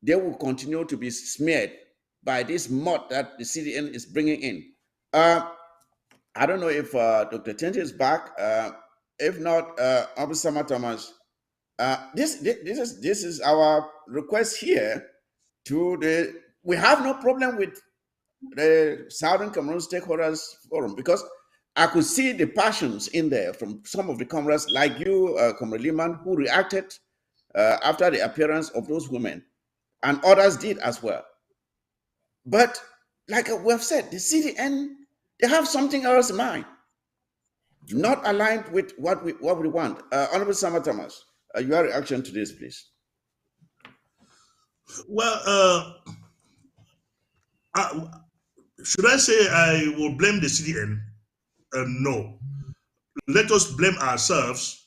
they will continue to be smeared by this mud that the CDN is bringing in. I don't know if Dr. Tenji is back. If not, Obisama Thomas, this is our request here to the. We have no problem with the Southern Cameroon Stakeholders Forum because I could see the passions in there from some of the comrades like you, Comrade Liman, who reacted after the appearance of those women, and others did as well. But like we have said, the CDN, they have something else in mind, not aligned with what we want. Honorable Sama Thomas, your reaction to this, please. Well, should I say I will blame the CDN? No. Let us blame ourselves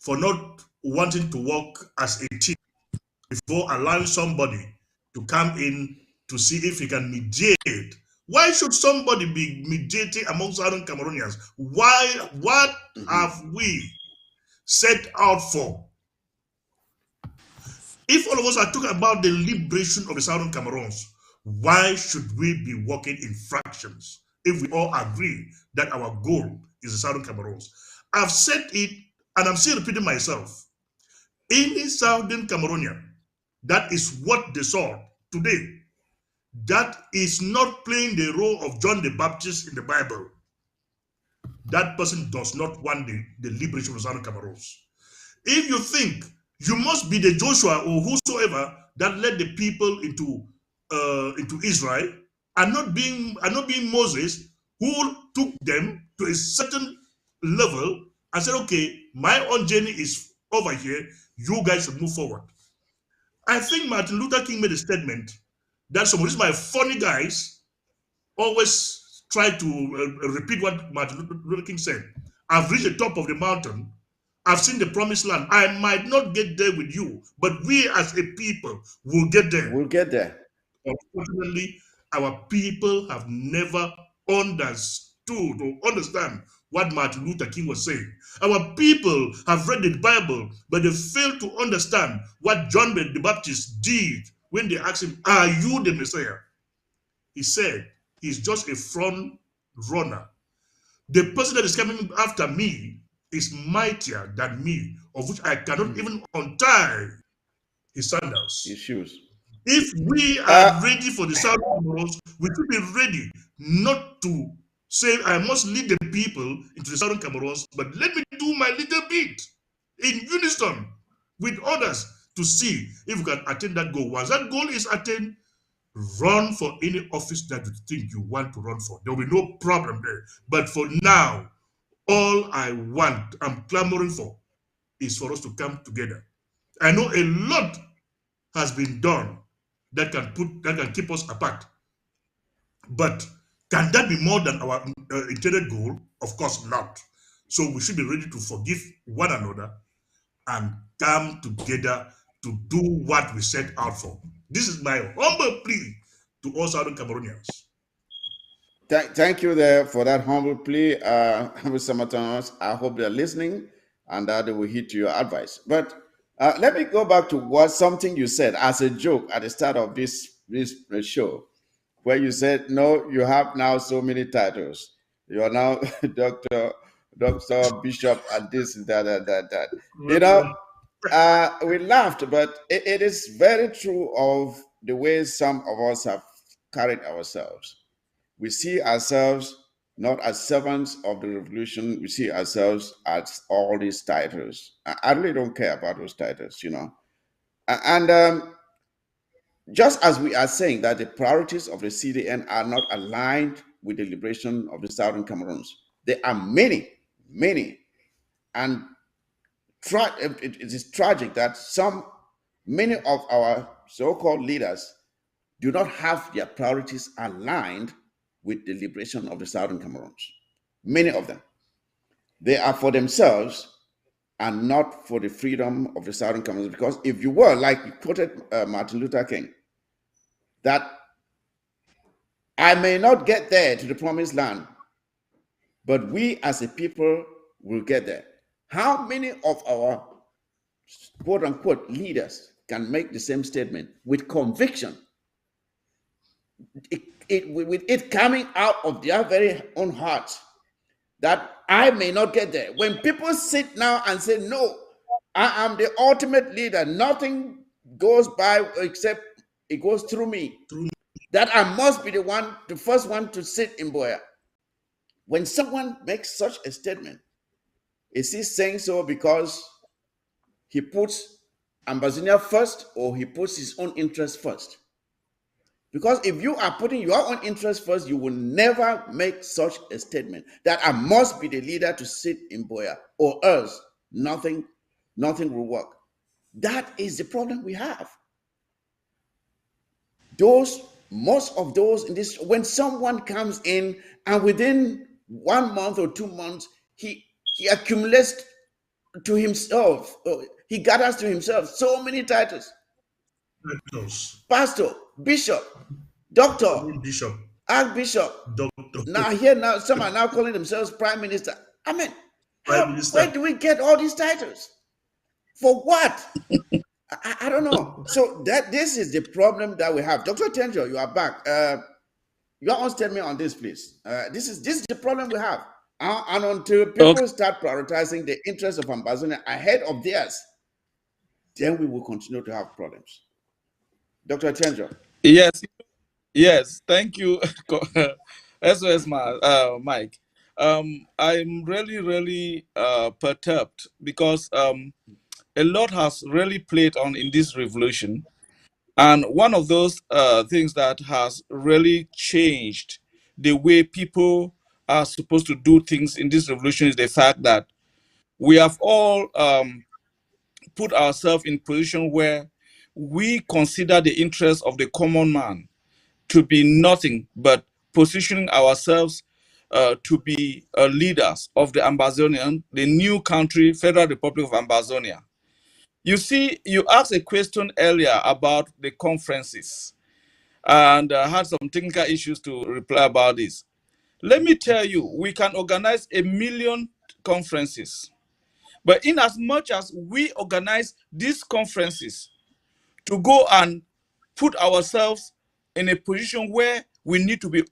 for not wanting to work as a team before allowing somebody to come in to see if he can mediate. Why should somebody be mediating among Southern Cameroonians? Why? What have we set out for? If all of us are talking about the liberation of the Southern Cameroons, why should we be working in fractions if we all agree that our goal is the Southern Cameroons? I've said it and I'm still repeating myself. Any Southern Cameroonian that is what they saw today, that is not playing the role of John the Baptist in the Bible, that person does not want the liberation of the Southern Cameroons. If you think you must be the Joshua or whosoever that led the people into Israel, and not being Moses, who took them to a certain level and said, okay, my own journey is over here, you guys should move forward. I think Martin Luther King made a statement that some of these my funny guys always try to repeat what Martin Luther King said. I've reached the top of the mountain. I've seen the promised land. I might not get there with you, but we as a people will get there. We'll get there. Unfortunately, our people have never understood or understand what Martin Luther King was saying. Our people have read the Bible, but they fail to understand what John the Baptist did when they asked him, "Are you the Messiah?" He said, "He's just a front runner. The person that is coming after me is mightier than me, of which I cannot even untie his sandals." His shoes. If we are ready for the Southern Cameroons, we should be ready not to say, "I must lead the people into the Southern Cameroons," but let me do my little bit in unison with others to see if we can attain that goal. Once that goal is attained, run for any office that you think you want to run for. There will be no problem there. But for now, all I want, I'm clamoring for, is for us to come together. I know a lot has been done that can keep us apart. But can that be more than our intended goal? Of course not. So we should be ready to forgive one another and come together to do what we set out for. This is my humble plea to all Southern Cameroonians. Thank you there for that humble plea, Mr. Matanos. I hope they're listening and that they will heed to your advice. But let me go back to something you said as a joke at the start of this show, where you said, "No, you have now so many titles. You are now doctor, bishop, and this, that." You know, we laughed, but it is very true of the way some of us have carried ourselves. We see ourselves not as servants of the revolution. We see ourselves as all these titles. I really don't care about those titles, you know. And just as we are saying that the priorities of the CDN are not aligned with the liberation of the Southern Cameroons, there are many, many, and it is tragic that many of our so-called leaders do not have their priorities aligned with the liberation of the Southern Cameroons. Many of them. They are for themselves and not for the freedom of the Southern Cameroons. Because if you were, like you quoted Martin Luther King, that I may not get there to the promised land, but we as a people will get there. How many of our quote unquote leaders can make the same statement with conviction? With it coming out of their very own hearts, that I may not get there. When people sit now and say, "No, I am the ultimate leader, nothing goes by except it goes through me," that I must be the first one to sit in Boya. When someone makes such a statement, is he saying so because he puts Ambazonia first, or he puts his own interest first? Because if you are putting your own interest first, you will never make such a statement that I must be the leader to sit in Boya, or else nothing will work. That is the problem we have. Most of those in this, when someone comes in and within 1 month or 2 months, he accumulates to himself, he gathers to himself so many titles: pastor, bishop, doctor, Bishop, archbishop. doctor, Now some are now calling themselves prime minister. I mean, prime minister. where do we get all these titles? For what? I don't know. So this is the problem that we have. Dr. Tenjo, you are back. You are on statement on this, please. This is the problem we have. And until people start prioritizing the interests of Ambazonia ahead of theirs, then we will continue to have problems. Dr. Tenjo. Yes. Thank you, SOS Mike. I'm really perturbed because a lot has really played on in this revolution. And one of those things that has really changed the way people are supposed to do things in this revolution is the fact that we have all put ourselves in position where we consider the interests of the common man to be nothing but positioning ourselves to be leaders of the Ambazonian, the new country, Federal Republic of Ambazonia. You see, you asked a question earlier about the conferences, and I had some technical issues to reply about this. Let me tell you, we can organize 1,000,000 conferences, but in as much as we organize these conferences to go and put ourselves in a position where we need to be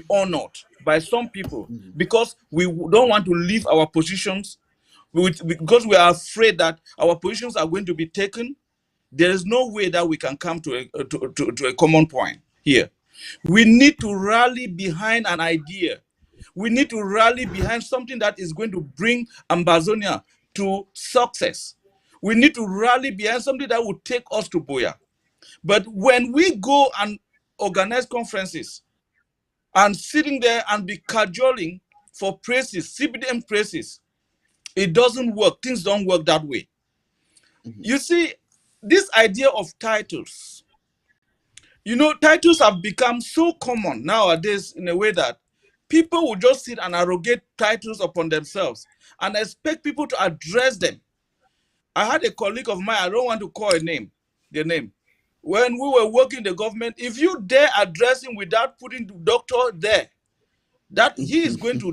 honored by some people because we don't want to leave our positions because we are afraid that our positions are going to be taken. There is no way that we can come to a common point here. We need to rally behind an idea. We need to rally behind something that is going to bring Ambazonia to success. We need to rally behind something that will take us to Boya. But when we go and organize conferences and sitting there and be cajoling for praises, CBDM praises, it doesn't work. Things don't work that way. You see, this idea of titles, titles have become so common nowadays in a way that people will just sit and arrogate titles upon themselves and expect people to address them. I had a colleague of mine, I don't want to call their name. When we were working in the government, if you dare address him without putting the doctor there, that he is going to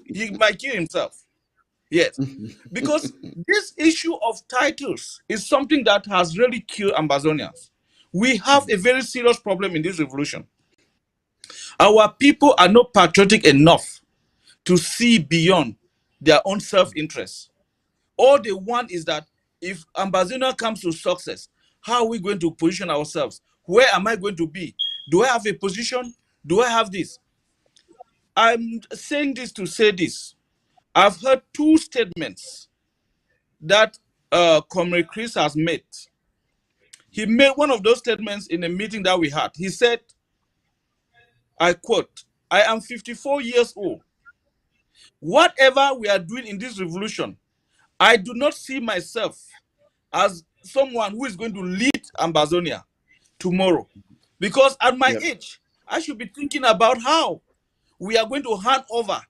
he might kill himself. Yes. Because this issue of titles is something that has really killed Ambazonians. We have a very serious problem in this revolution. Our people are not patriotic enough to see beyond their own self-interest. All they want is that if Ambazonia comes to success, how are we going to position ourselves? Where am I going to be? Do I have a position? Do I have this? I'm saying this to say this. I've heard two statements that Comrade Chris has made. He made one of those statements in a meeting that we had. He said, I quote, "I am 54 years old. Whatever we are doing in this revolution, I do not see myself as someone who is going to lead Ambazonia tomorrow. Because at my age, I should be thinking about how we are going to hand over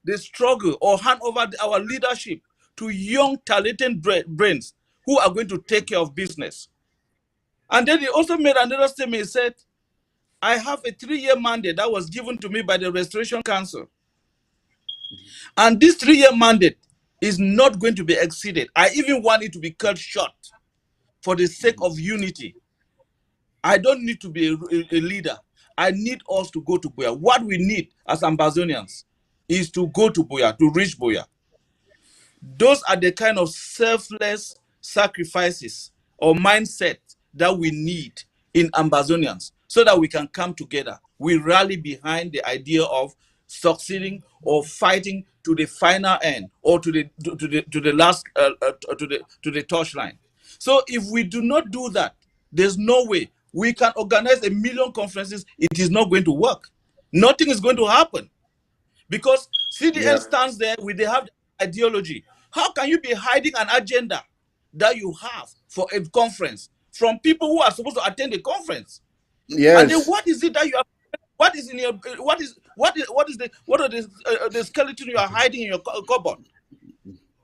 the struggle or hand over our leadership to young, talented brains who are going to take care of business." And then he also made another statement. He said, I have a 3-year mandate that was given to me by the Restoration Council. And this 3-year mandate is not going to be exceeded. I even want it to be cut short for the sake of unity. I don't need to be a leader. I need us to go to Boya. What we need as Ambazonians is to go to Boya, to reach Boya. Those are the kind of selfless sacrifices or mindset that we need in Ambazonians so that we can come together. We rally behind the idea of succeeding or fighting to the final end or to the last to the touchline. So if we do not do that, there's no way we can organize 1,000,000 conferences. It is not going to work. Nothing is going to happen because CDN stands there with they have the ideology. How can you be hiding an agenda that you have for a conference from people who are supposed to attend the conference? Yes. And then what is it that you have? What is in your what are the skeleton you are hiding in your cupboard?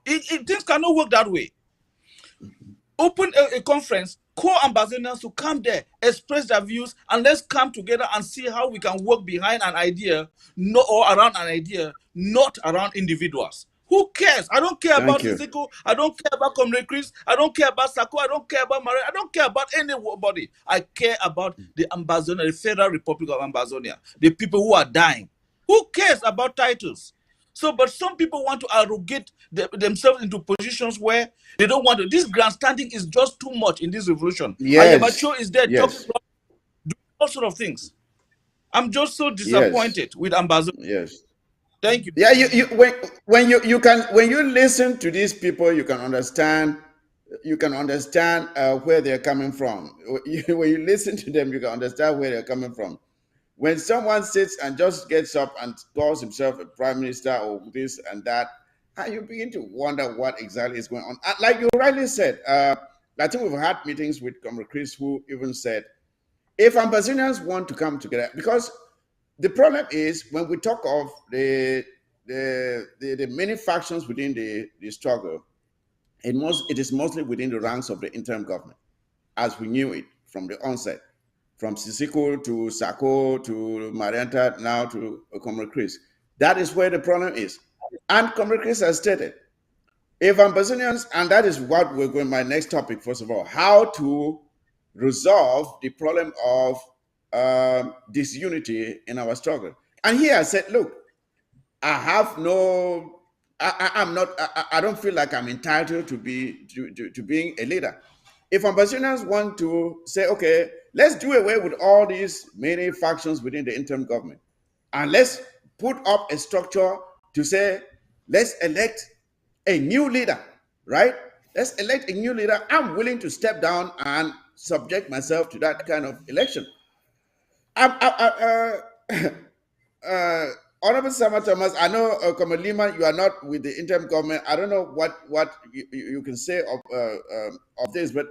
Things cannot work that way. Open a conference, call Ambazonians to come there, express their views, and let's come together and see how we can work behind an idea, or around an idea, not around individuals. Who cares? I don't care about Sisiko. I don't care about Comrade Chris. I don't care about Sako. I don't care about Maria. I don't care about anybody. I care about the Ambazonia, the Federal Republic of Ambazonia, the people who are dying. Who cares about titles? So, but some people want to arrogate themselves into positions where they don't want to. This grandstanding is just too much in this revolution. Ayabacho is there talking about doing all sort of things. I'm just so disappointed with Ambazonia. Yes. Thank you. Yeah, when you listen to these people, you can understand where they're coming from. When you listen to them, you can understand where they're coming from. When someone sits and just gets up and calls himself a prime minister or this and that, you begin to wonder what exactly is going on. Like you rightly said, I think we've had meetings with Comrade Chris who even said, if Ambazonians want to come together, because the problem is when we talk of the many factions within the struggle, it is mostly within the ranks of the interim government, as we knew it from the onset, from Sisiko to Sako to Marianta, now to Comrade Chris. That is where the problem is. And Comrade Chris has stated, if Ambazonians, and that is what we're going, my next topic, first of all, how to resolve the problem of disunity in our struggle. And here I said, look, I have no, I'm not, I don't feel like I'm entitled to be to being a leader. If Ambassadors want to say, okay, let's do away with all these many factions within the interim government, and let's put up a structure to say, let's elect a new leader, right? Let's elect a new leader. I'm willing to step down and subject myself to that kind of election. Honorable Sama Thomas, I know, Kamalima, you are not with the interim government. I don't know what you can say of this, but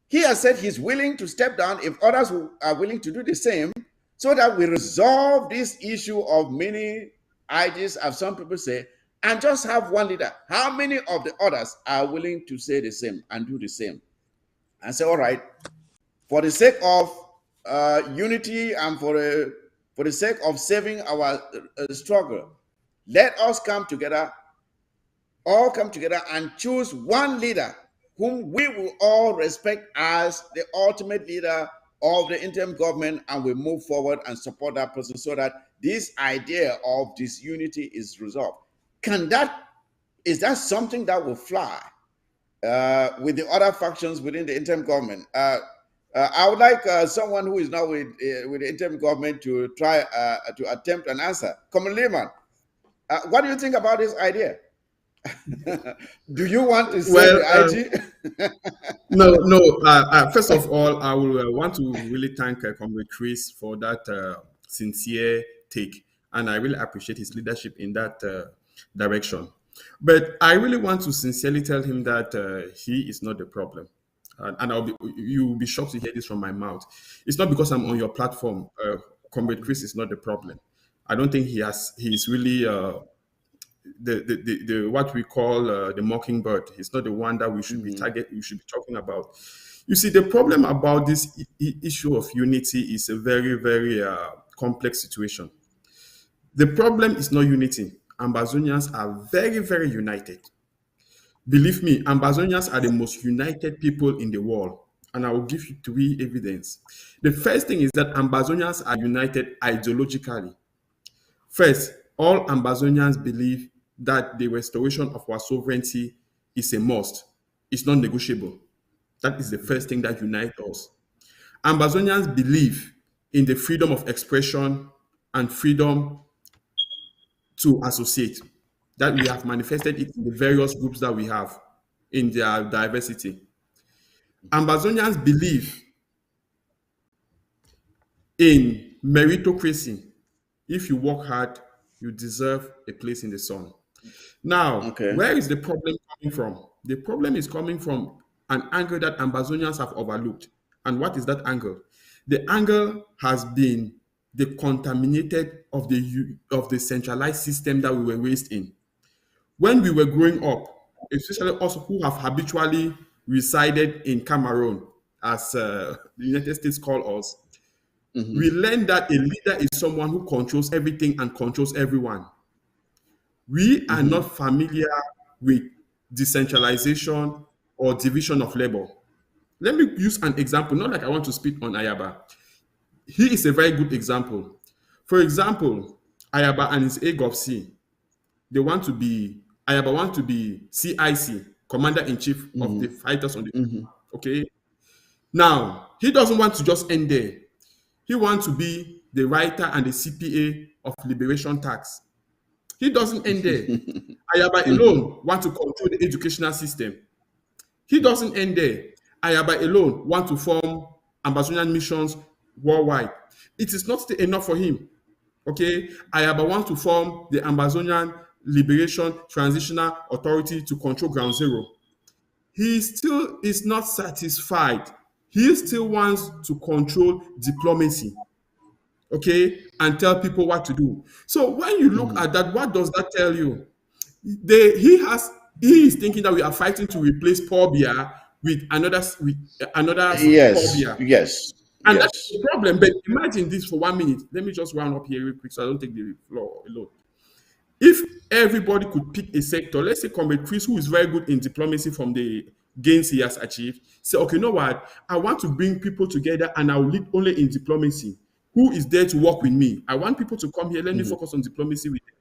he has said he's willing to step down if others are willing to do the same, so that we resolve this issue of many ideas, as some people say, and just have one leader. How many of the others are willing to say the same and do the same? And say, all right, for the sake of unity and for the sake of saving our struggle, let us all come together and choose one leader whom we will all respect as the ultimate leader of the interim government, and we move forward and support that person so that this idea of disunity is resolved. Is that something that will fly with the other factions within the interim government? I would like someone who is now with the interim government to try to attempt an answer. Common Lehman, what do you think about this idea? Do you want to say the IG? No. First of all, I will want to really thank Comrade Chris for that sincere take, and I really appreciate his leadership in that direction. But I really want to sincerely tell him that he is not the problem. And you will be shocked to hear this from my mouth. It's not because I'm on your platform. Comrade Chris is not the problem. I don't think he's really the what we call the mockingbird. He's not the one that we should be talking about. You see, the problem about this issue of unity is a very, very complex situation. The problem is not unity. Ambazonians are very, very united. Believe me, Ambazonians are the most united people in the world. And I will give you 3 evidence. The first thing is that Ambazonians are united ideologically. First, all Ambazonians believe that the restoration of our sovereignty is a must. It's non-negotiable. That is the first thing that unites us. Ambazonians believe in the freedom of expression and freedom to associate. That we have manifested it in the various groups that we have in their diversity. Ambazonians believe in meritocracy. If you work hard, you deserve a place in the sun. Now, Where is the problem coming from? The problem is coming from an angle that Ambazonians have overlooked. And what is that angle? The angle has been the contaminated of the centralized system that we were raised in. When we were growing up, especially us who have habitually resided in Cameroon, as the United States call us, we learned that a leader is someone who controls everything and controls everyone. We are not familiar with decentralization or division of labor. Let me use an example, not like I want to speak on Ayaba. He is a very good example. For example, Ayaba and his AGOFC, Ayaba want to be CIC, Commander-in-Chief of the fighters on the okay? Now, he doesn't want to just end there. He wants to be the writer and the CPA of liberation tax. He doesn't end there. Ayaba alone wants to control the educational system. He doesn't end there. Ayaba alone wants to form Ambazonian missions worldwide. It is not still enough for him. Okay, Ayaba wants to form the Ambazonian Liberation Transitional Authority to control Ground Zero. he still is not satisfied. He still wants to control diplomacy, okay, and tell people what to do. So when you look at that, what does that tell you? He is thinking that we are fighting to replace Paul Biya with another Paul Yes, Biya. yes, And that's yes. the problem. But imagine this for 1 minute. Let me just round up here real quick so I don't take the floor alone. If everybody could pick a sector, let's say Comrade Chris, who is very good in diplomacy from the gains he has achieved, say, okay, you know what? I want to bring people together and I'll lead only in diplomacy. Who is there to work with me? I want people to come here. Let me focus on diplomacy with them.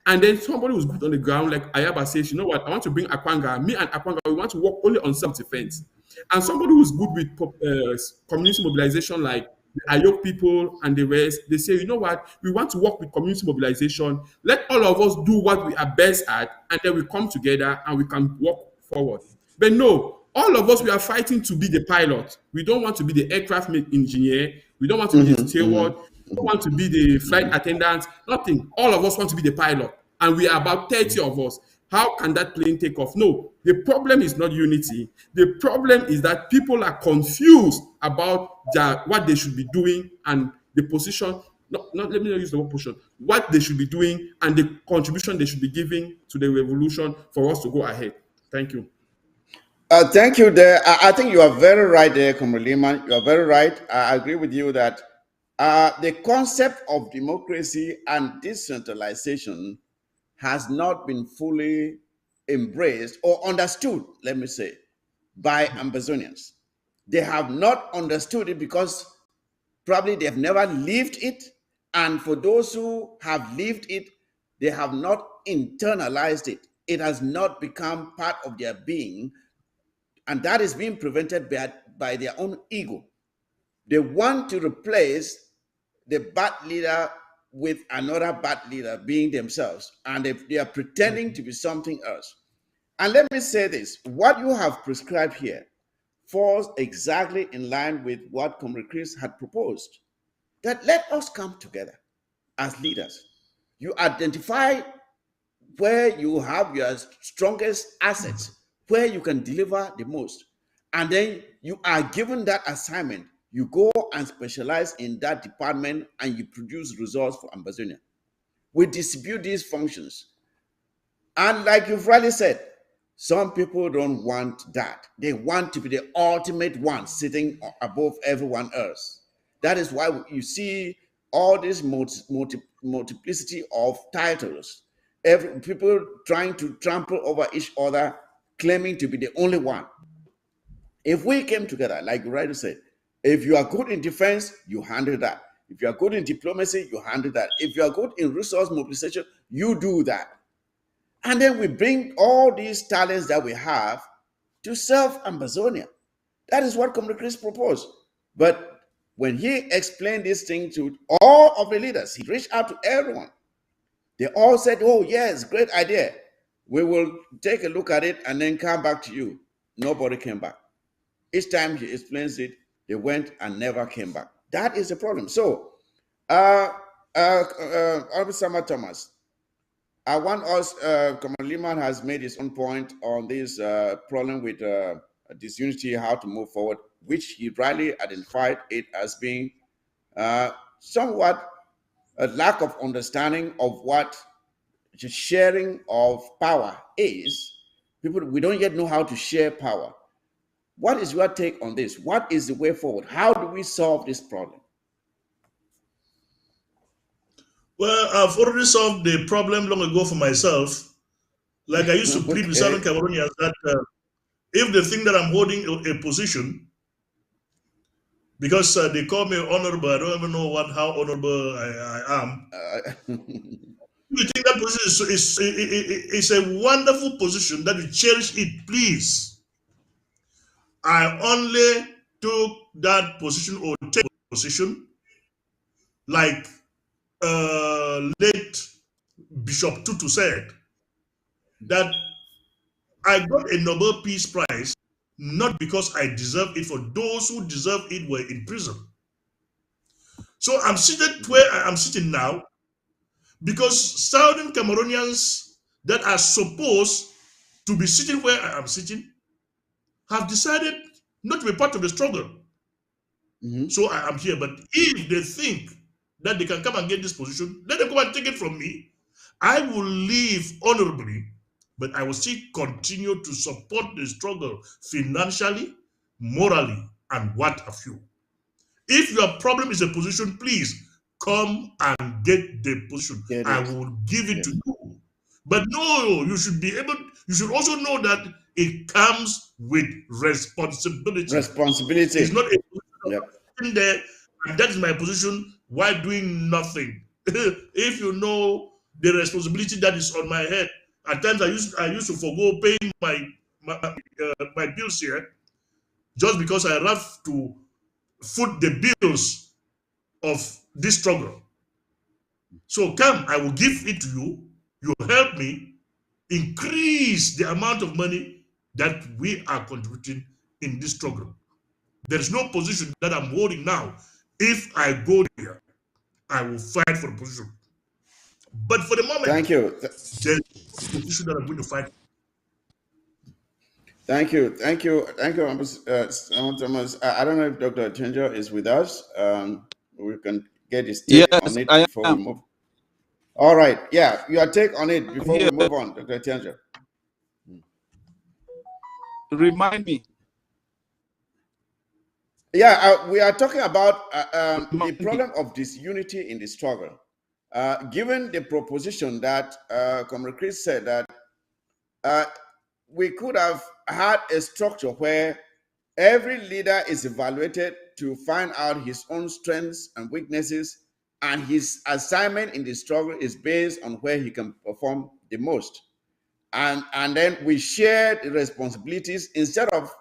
And then somebody who's good on the ground, like Ayaba says, you know what, I want to bring Akwanga. Me and Akwanga, we want to work only on self-defense. And somebody who's good with community mobilization, like the Ayok people and the rest, they say, you know what, we want to work with community mobilization. Let all of us do what we are best at, and then we come together and we can work forward. But no, all of us, we are fighting to be the pilot. We don't want to be the aircraft engineer. We don't want to be the steward. We don't want to be the flight attendant. Nothing. All of us want to be the pilot. And we are about 30 of us. How can that plane take off? No, the problem is not unity. The problem is that people are confused about what they should be doing and the position. Let me not use the word position. What they should be doing and the contribution they should be giving to the revolution for us to go ahead. Thank you. Thank you. There, I think you are very right there, Comrade Lehman. You are very right. I agree with you that the concept of democracy and decentralization has not been fully embraced or understood, let me say, by Amazonians. They have not understood it because probably they have never lived it. And for those who have lived it, they have not internalized it. It has not become part of their being. And that is being prevented by their own ego. They want to replace the bad leader with another bad leader being themselves. And they are pretending to be something else. And let me say this, what you have prescribed here falls exactly in line with what Comrade Chris had proposed. That let us come together as leaders. You identify where you have your strongest assets, where you can deliver the most. And then you are given that assignment. You go and specialize in that department and you produce results for Ambazonia. We distribute these functions. And like you've rightly said, some people don't want that. They want to be the ultimate one sitting above everyone else. That is why you see all this multiplicity of titles. Every people trying to trample over each other, claiming to be the only one. If we came together, like you rightly said, if you are good in defense, you handle that. If you are good in diplomacy, you handle that. If you are good in resource mobilization, you do that. And then we bring all these talents that we have to serve Amazonia. That is what Comrade Chris proposed. But when he explained this thing to all of the leaders, he reached out to everyone. They all said, oh, yes, great idea. We will take a look at it and then come back to you. Nobody came back. Each time he explains it, they went and never came back. That is the problem. So, Honorable Thomas, I want us, Commander Liman has made his own point on this problem with disunity, how to move forward, which he rightly identified it as being somewhat a lack of understanding of what the sharing of power is. People, we don't yet know how to share power. What is your take on this? What is the way forward? How do we solve this problem? Well, I've already solved the problem long ago for myself. Like I used to plead with Southern Okay. Cameroonians that if they think that I'm holding a position, because they call me honorable, I don't even know how honorable I am. You think that position is a wonderful position that you cherish it, please. I only took that position or take position like late Bishop Tutu said, that I got a Nobel Peace Prize not because I deserve it, for those who deserve it were in prison. So I'm seated where I am sitting now because Southern Cameroonians that are supposed to be sitting where I am sitting have decided not to be part of the struggle. So I am here. But if they think that they can come and get this position, let them come and take it from me. I will leave honorably, but I will still continue to support the struggle financially, morally, and what have you. If your problem is a position, please come and get the position. I will give it to you. But no, you should be able, you should also know that it comes with responsibility. Responsibility. It's not a position in there, and that is my position while doing nothing. If you know the responsibility that is on my head, at times I used to forgo paying my bills here just because I have to foot the bills of this struggle. So come, I will give it to you. You help me increase the amount of money that we are contributing in this struggle. There is no position that I'm holding now. If I go there, I will fight for the position. But for the moment, thank you. there's a position that I'm going to fight. Thank you. Thomas. I don't know if Dr. Chenjo is with us. We can get his take on Yes, it I before we am. move. All right. Yeah, your take on it before Here. we move on, Dr. Chenjo. Remind me. Yeah, we are talking about the problem of disunity in the struggle. Given the proposition that Comrade Chris said that we could have had a structure where every leader is evaluated to find out his own strengths and weaknesses, and his assignment in the struggle is based on where he can perform the most. And then we share the responsibilities instead of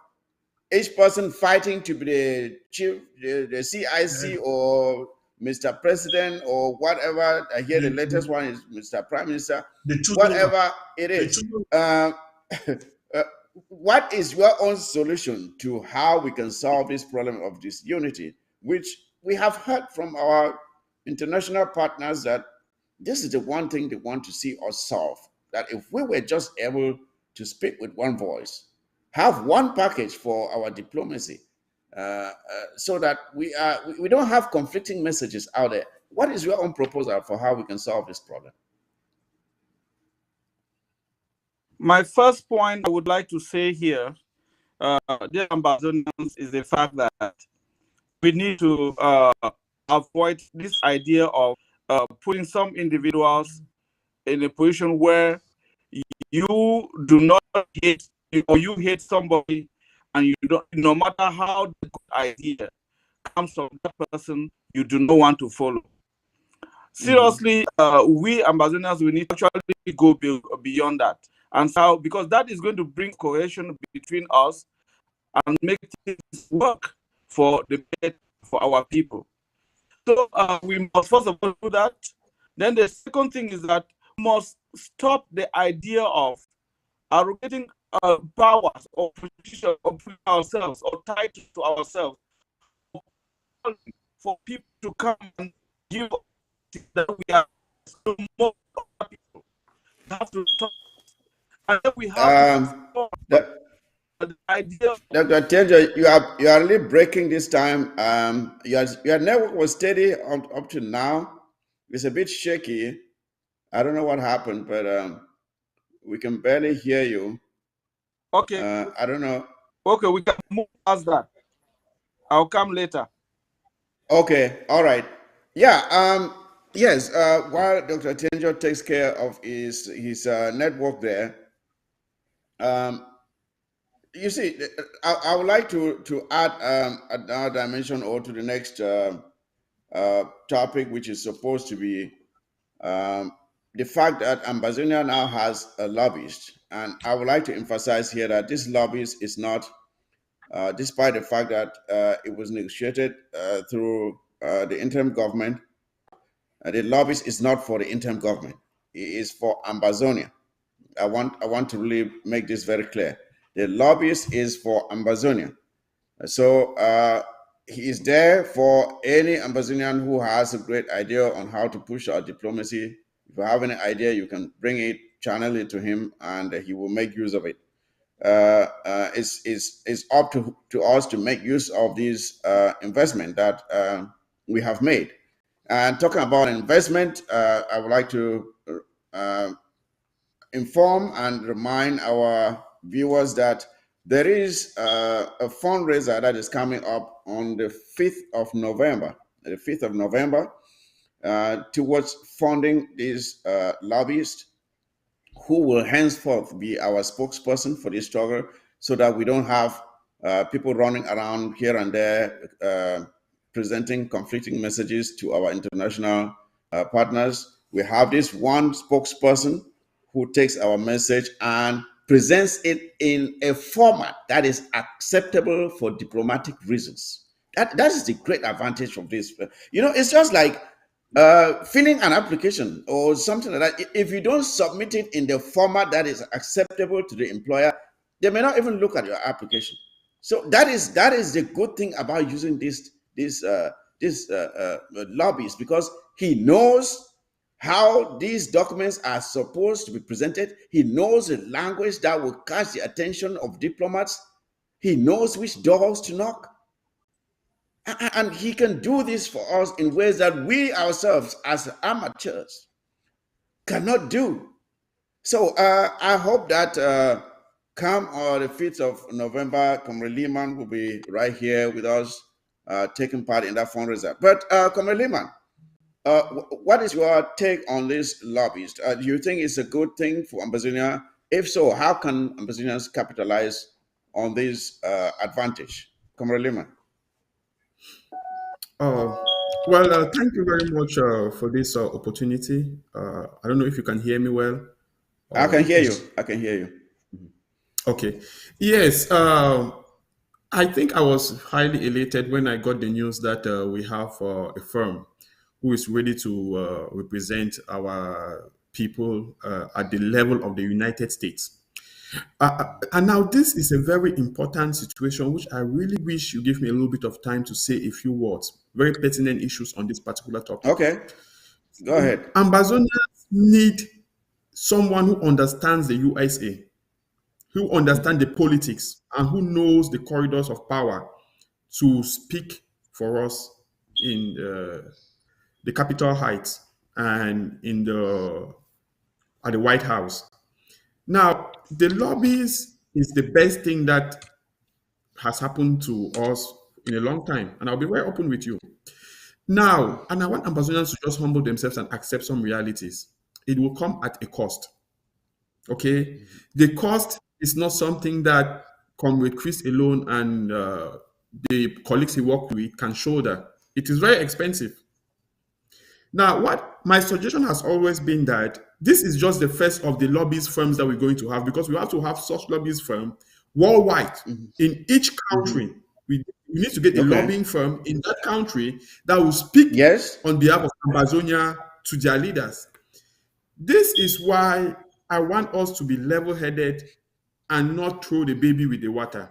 each person fighting to be the chief, the CIC or Mr. President or whatever. I hear the latest one is Mr. Prime Minister, whatever it is. What is your own solution to how we can solve this problem of disunity, which we have heard from our international partners that this is the one thing they want to see us solve? That if we were just able to speak with one voice, have one package for our diplomacy, so that we don't have conflicting messages out there. What is your own proposal for how we can solve this problem? My first point I would like to say here, dear ambassadors, is the fact that we need to avoid this idea of putting some individuals in a position where you do not hate, or you hate somebody, and you don't, no matter how the good idea comes from that person, you do not want to follow. Seriously, we ambassadors, we need to actually go beyond that. And so, because that is going to bring cohesion between us and make things work for our people. So we must first of all do that. Then the second thing is that we must stop the idea of arrogating powers or position of ourselves or titles to ourselves for people to come and give that we are more people. We have to talk, and then we have to the idea. Dr. Tenjo, you are really breaking this time. Your network was steady up to now. It's a bit shaky. I don't know what happened, but we can barely hear you. Okay. I don't know. Okay, we can move past that. I'll come later. Okay, all right. Yeah, yes, while Dr. Tenjo takes care of his network there, you see, I would like to add another dimension or to the next topic, which is supposed to be the fact that Ambazonia now has a lobbyist. And I would like to emphasize here that this lobbyist is not, despite the fact that it was negotiated through the interim government, the lobbyist is not for the interim government. It is for Ambazonia. I want to really make this very clear. The lobbyist is for Ambazonia. So he is there for any Ambazonian who has a great idea on how to push our diplomacy. If you have any idea, you can bring it, channel it to him, and he will make use of it. is up to us to make use of this investment that we have made. And talking about investment, I would like to uh, inform and remind our viewers that there is a fundraiser that is coming up on the 5th of November, towards funding these lobbyists who will henceforth be our spokesperson for this struggle so that we don't have people running around here and there presenting conflicting messages to our international partners. We have this one spokesperson who takes our message and presents it in a format that is acceptable for diplomatic reasons. That is the great advantage of this. It's just like filling an application or something like that. If you don't submit it in the format that is acceptable to the employer, they may not even look at your application. So that is the good thing about using this lobbyist, because he knows how these documents are supposed to be presented. He knows the language that will catch the attention of diplomats. He knows which doors to knock. And he can do this for us in ways that we ourselves, as amateurs, cannot do. So I hope that come the 5th of November, Comrade Lehman will be right here with us, taking part in that fundraiser. But Comrade Lehman, what is your take on this lobbyist? Do you think it's a good thing for Ambazonia? If so, how can Ambazonians capitalize on this advantage? Comrade Lehman. Thank you very much for this opportunity. I don't know if you can hear me well. I can hear you. I can hear you. Okay. Yes. I think I was highly elated when I got the news that we have a firm who is ready to represent our people at the level of the United States. And now this is a very important situation, which I really wish you give me a little bit of time to say a few words, very pertinent issues on this particular topic. Okay, go ahead. Ambazonians need someone who understands the USA, who understands the politics, and who knows the corridors of power to speak for us in the Capitol Heights and at the White House. Now, the lobbies is the best thing that has happened to us in a long time, and I'll be very open with you. Now, and I want Ambazonians to just humble themselves and accept some realities. It will come at a cost. Okay, the cost is not something that Comrade Chris alone and the colleagues he worked with can shoulder. It is very expensive. Now, what my suggestion has always been that this is just the first of the lobbyist firms that we're going to have, because we have to have such lobbyist firm worldwide in each country. We need to get a lobbying firm in that country that will speak on behalf of Ambazonia to their leaders. This is why I want us to be level-headed and not throw the baby with the water.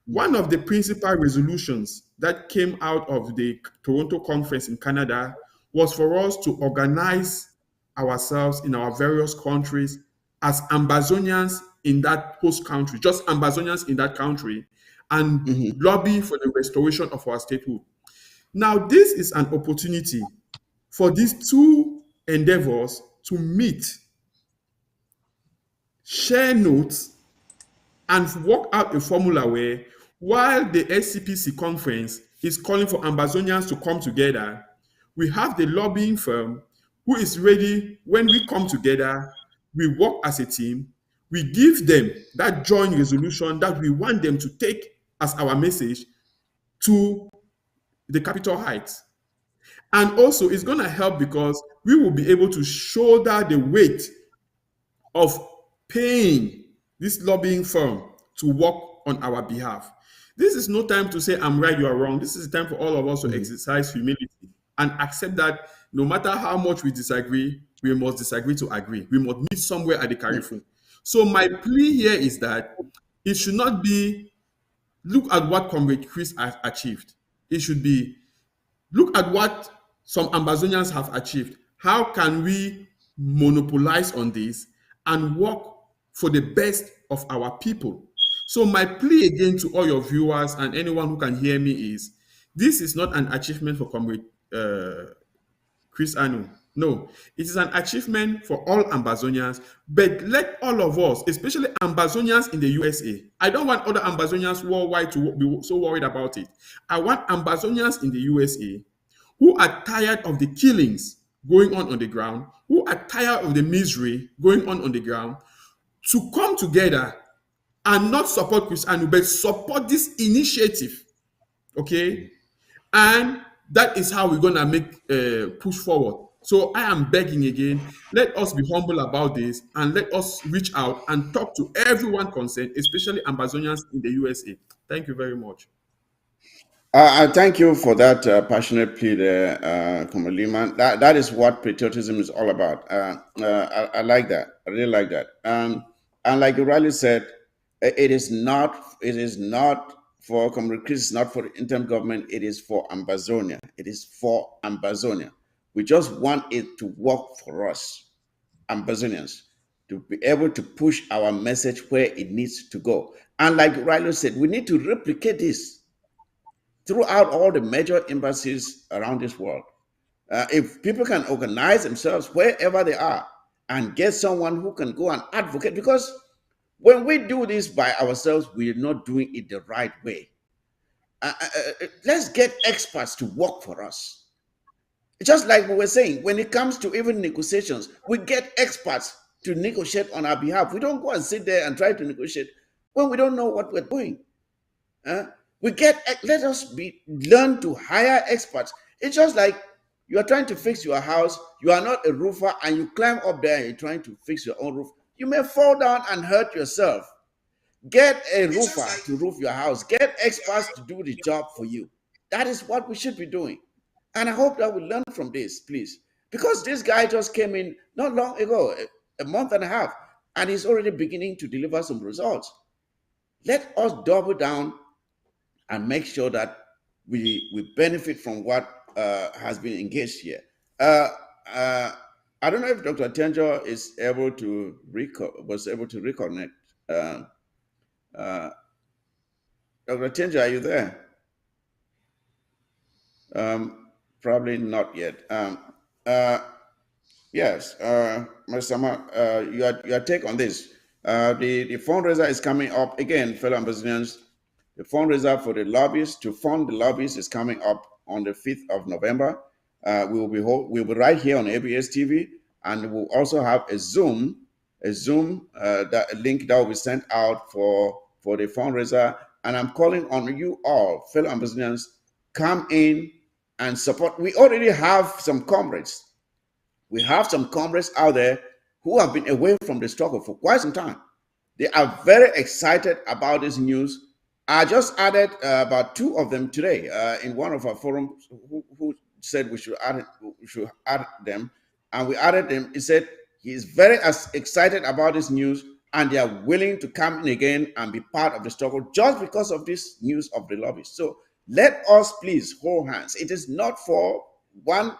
One of the principal resolutions that came out of the Toronto conference in Canada was for us to organize ourselves in our various countries as Ambazonians in that host country, just Ambazonians in that country, and lobby for the restoration of our statehood. Now, this is an opportunity for these two endeavors to meet, share notes, and work out a formula where, while the SCPC conference is calling for Ambazonians to come together, we have the lobbying firm who is ready. When we come together, we work as a team, we give them that joint resolution that we want them to take as our message to the Capitol Heights. And also, it's going to help because we will be able to shoulder the weight of paying this lobbying firm to work on our behalf. This is no time to say, I'm right, you are wrong. This is time for all of us to exercise humility and accept that no matter how much we disagree, we must disagree to agree. We must meet somewhere at the Carrefour. So my plea here is that it should not be, look at what Comrade Chris has achieved. It should be, look at what some Ambazonians have achieved. How can we monopolize on this and work for the best of our people. So my plea again to all your viewers and anyone who can hear me is, this is not an achievement for Comrade Chris Anu. No, it is an achievement for all Ambazonians, but let all of us, especially Ambazonians in the USA, I don't want other Ambazonians worldwide to be so worried about it. I want Ambazonians in the USA who are tired of the killings going on the ground, who are tired of the misery going on the ground, to come together and not support Chris Anu, but support this initiative, okay? And that is how we're going to make push forward. So I am begging again, let us be humble about this and let us reach out and talk to everyone concerned, especially Ambazonians in the USA. Thank you very much. I thank you for that passionate plea there, Comrade Lehman. That is what patriotism is all about. I like that. I really like that. And like you rightly said, it is not. It is not for Comrade Chris. It's not for the interim government. It is for Ambazonia. It is for Ambazonia. We just want it to work for us, Ambazonians, to be able to push our message where it needs to go. And like Rilo said, we need to replicate this throughout all the major embassies around this world. If people can organize themselves wherever they are and get someone who can go and advocate, because when we do this by ourselves, we're not doing it the right way. Let's get experts to work for us. Just like we were saying, when it comes to even negotiations, we get experts to negotiate on our behalf. We don't go and sit there and try to negotiate when we don't know what we're doing. Let us learn to hire experts. It's just like you are trying to fix your house. You are not a roofer, and you climb up there and you're trying to fix your own roof. You may fall down and hurt yourself. Get a roofer to roof your house. Get experts to do the job for you. That is what we should be doing. And I hope that we learn from this, please. Because this guy just came in not long ago, a month and a half, and he's already beginning to deliver some results. Let us double down and make sure that we benefit from what has been engaged here. I don't know if Dr. Tenjo was able to reconnect. Dr. Tenjo, are you there? Probably not yet. Yes, Mr. Sama, your take on this. The fundraiser is coming up again, fellow Ambazonians. The fundraiser for the lobbies to fund the lobbies is coming up on the 5th of November. We'll be right here on ABS TV, and we'll also have a Zoom that a link that will be sent out for the fundraiser. And I'm calling on you all, fellow Ambazonians, come in and support. We already have some comrades. We have some comrades out there who have been away from the struggle for quite some time. They are very excited about this news. I just added about 2 of them today in one of our forums who said we should add them, and we added them. He said he is very excited about this news, and they are willing to come in again and be part of the struggle just because of this news of the lobbies. So let us please hold hands. It is not for one.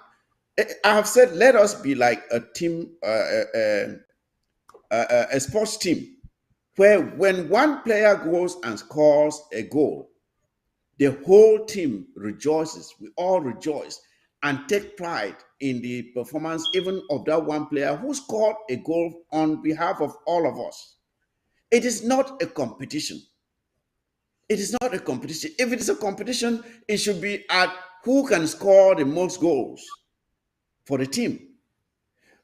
I have said let us be like a team, a sports team, where when one player goes and scores a goal, the whole team rejoices. We all rejoice and take pride in the performance even of that one player who scored a goal on behalf of all of us. It is not a competition. It is not a competition. If it is a competition, it should be at who can score the most goals for the team.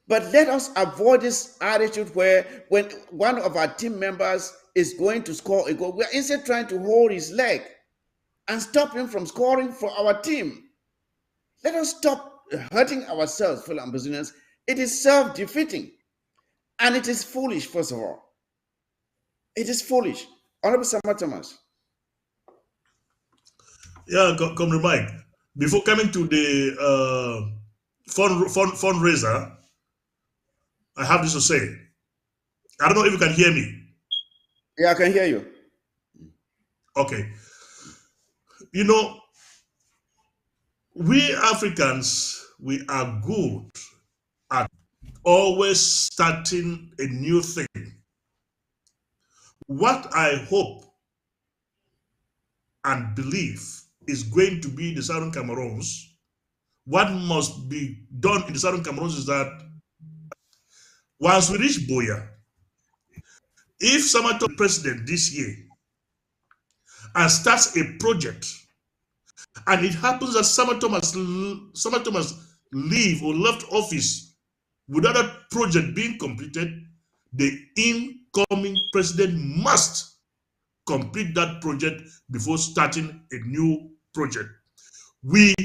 But let us avoid this attitude where when one of our team members is going to score a goal, we're instead trying to hold his leg and stop him from scoring for our team. Let us stop hurting ourselves, fellow Ambazonians. It is self-defeating. And it is foolish, first of all. It is foolish. Honorable Sama Thomas. Yeah, Comrade Mike. Before coming to the fundraiser, I have this to say. I don't know if you can hear me. Yeah, I can hear you. Okay. You know, we Africans, we are good at always starting a new thing. What I hope and believe is going to be the Southern Cameroons. What must be done in the Southern Cameroons is that once we reach Boya, if Samato is president this year and starts a project, and it happens that Samato must leave or left office without that project being completed, the incoming president must complete that project before starting a new project. We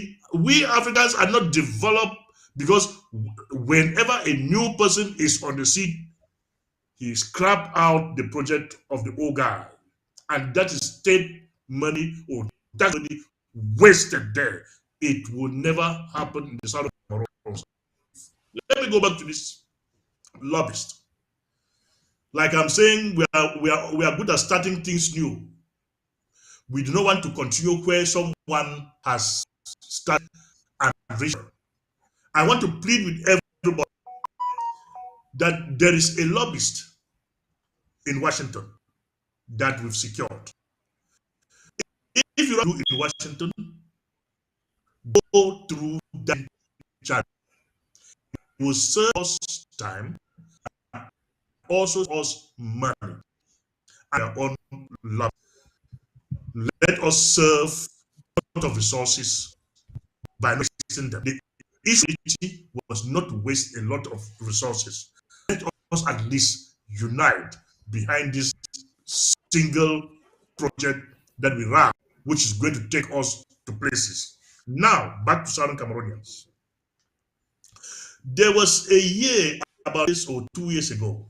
Africans are not developed because whenever a new person is on the seat, he scrap out the project of the old guy, and that is state money or tax money wasted there. It will never happen in the South of Cameroon. Let me go back to this lobbyist. Like I'm saying, we are good at starting things new. We do not want to continue where someone has started and reached. I want to plead with everybody that there is a lobbyist in Washington that we've secured. If you don't do it in Washington, go through that channel. It will save us time, also us money, and our own love. Let us serve a lot of resources by not wasting them. The issue was not to waste a lot of resources. Let us at least unite behind this single project that we run, which is going to take us to places. Now, back to Southern Cameroonians. There was a year, about this or 2 years ago,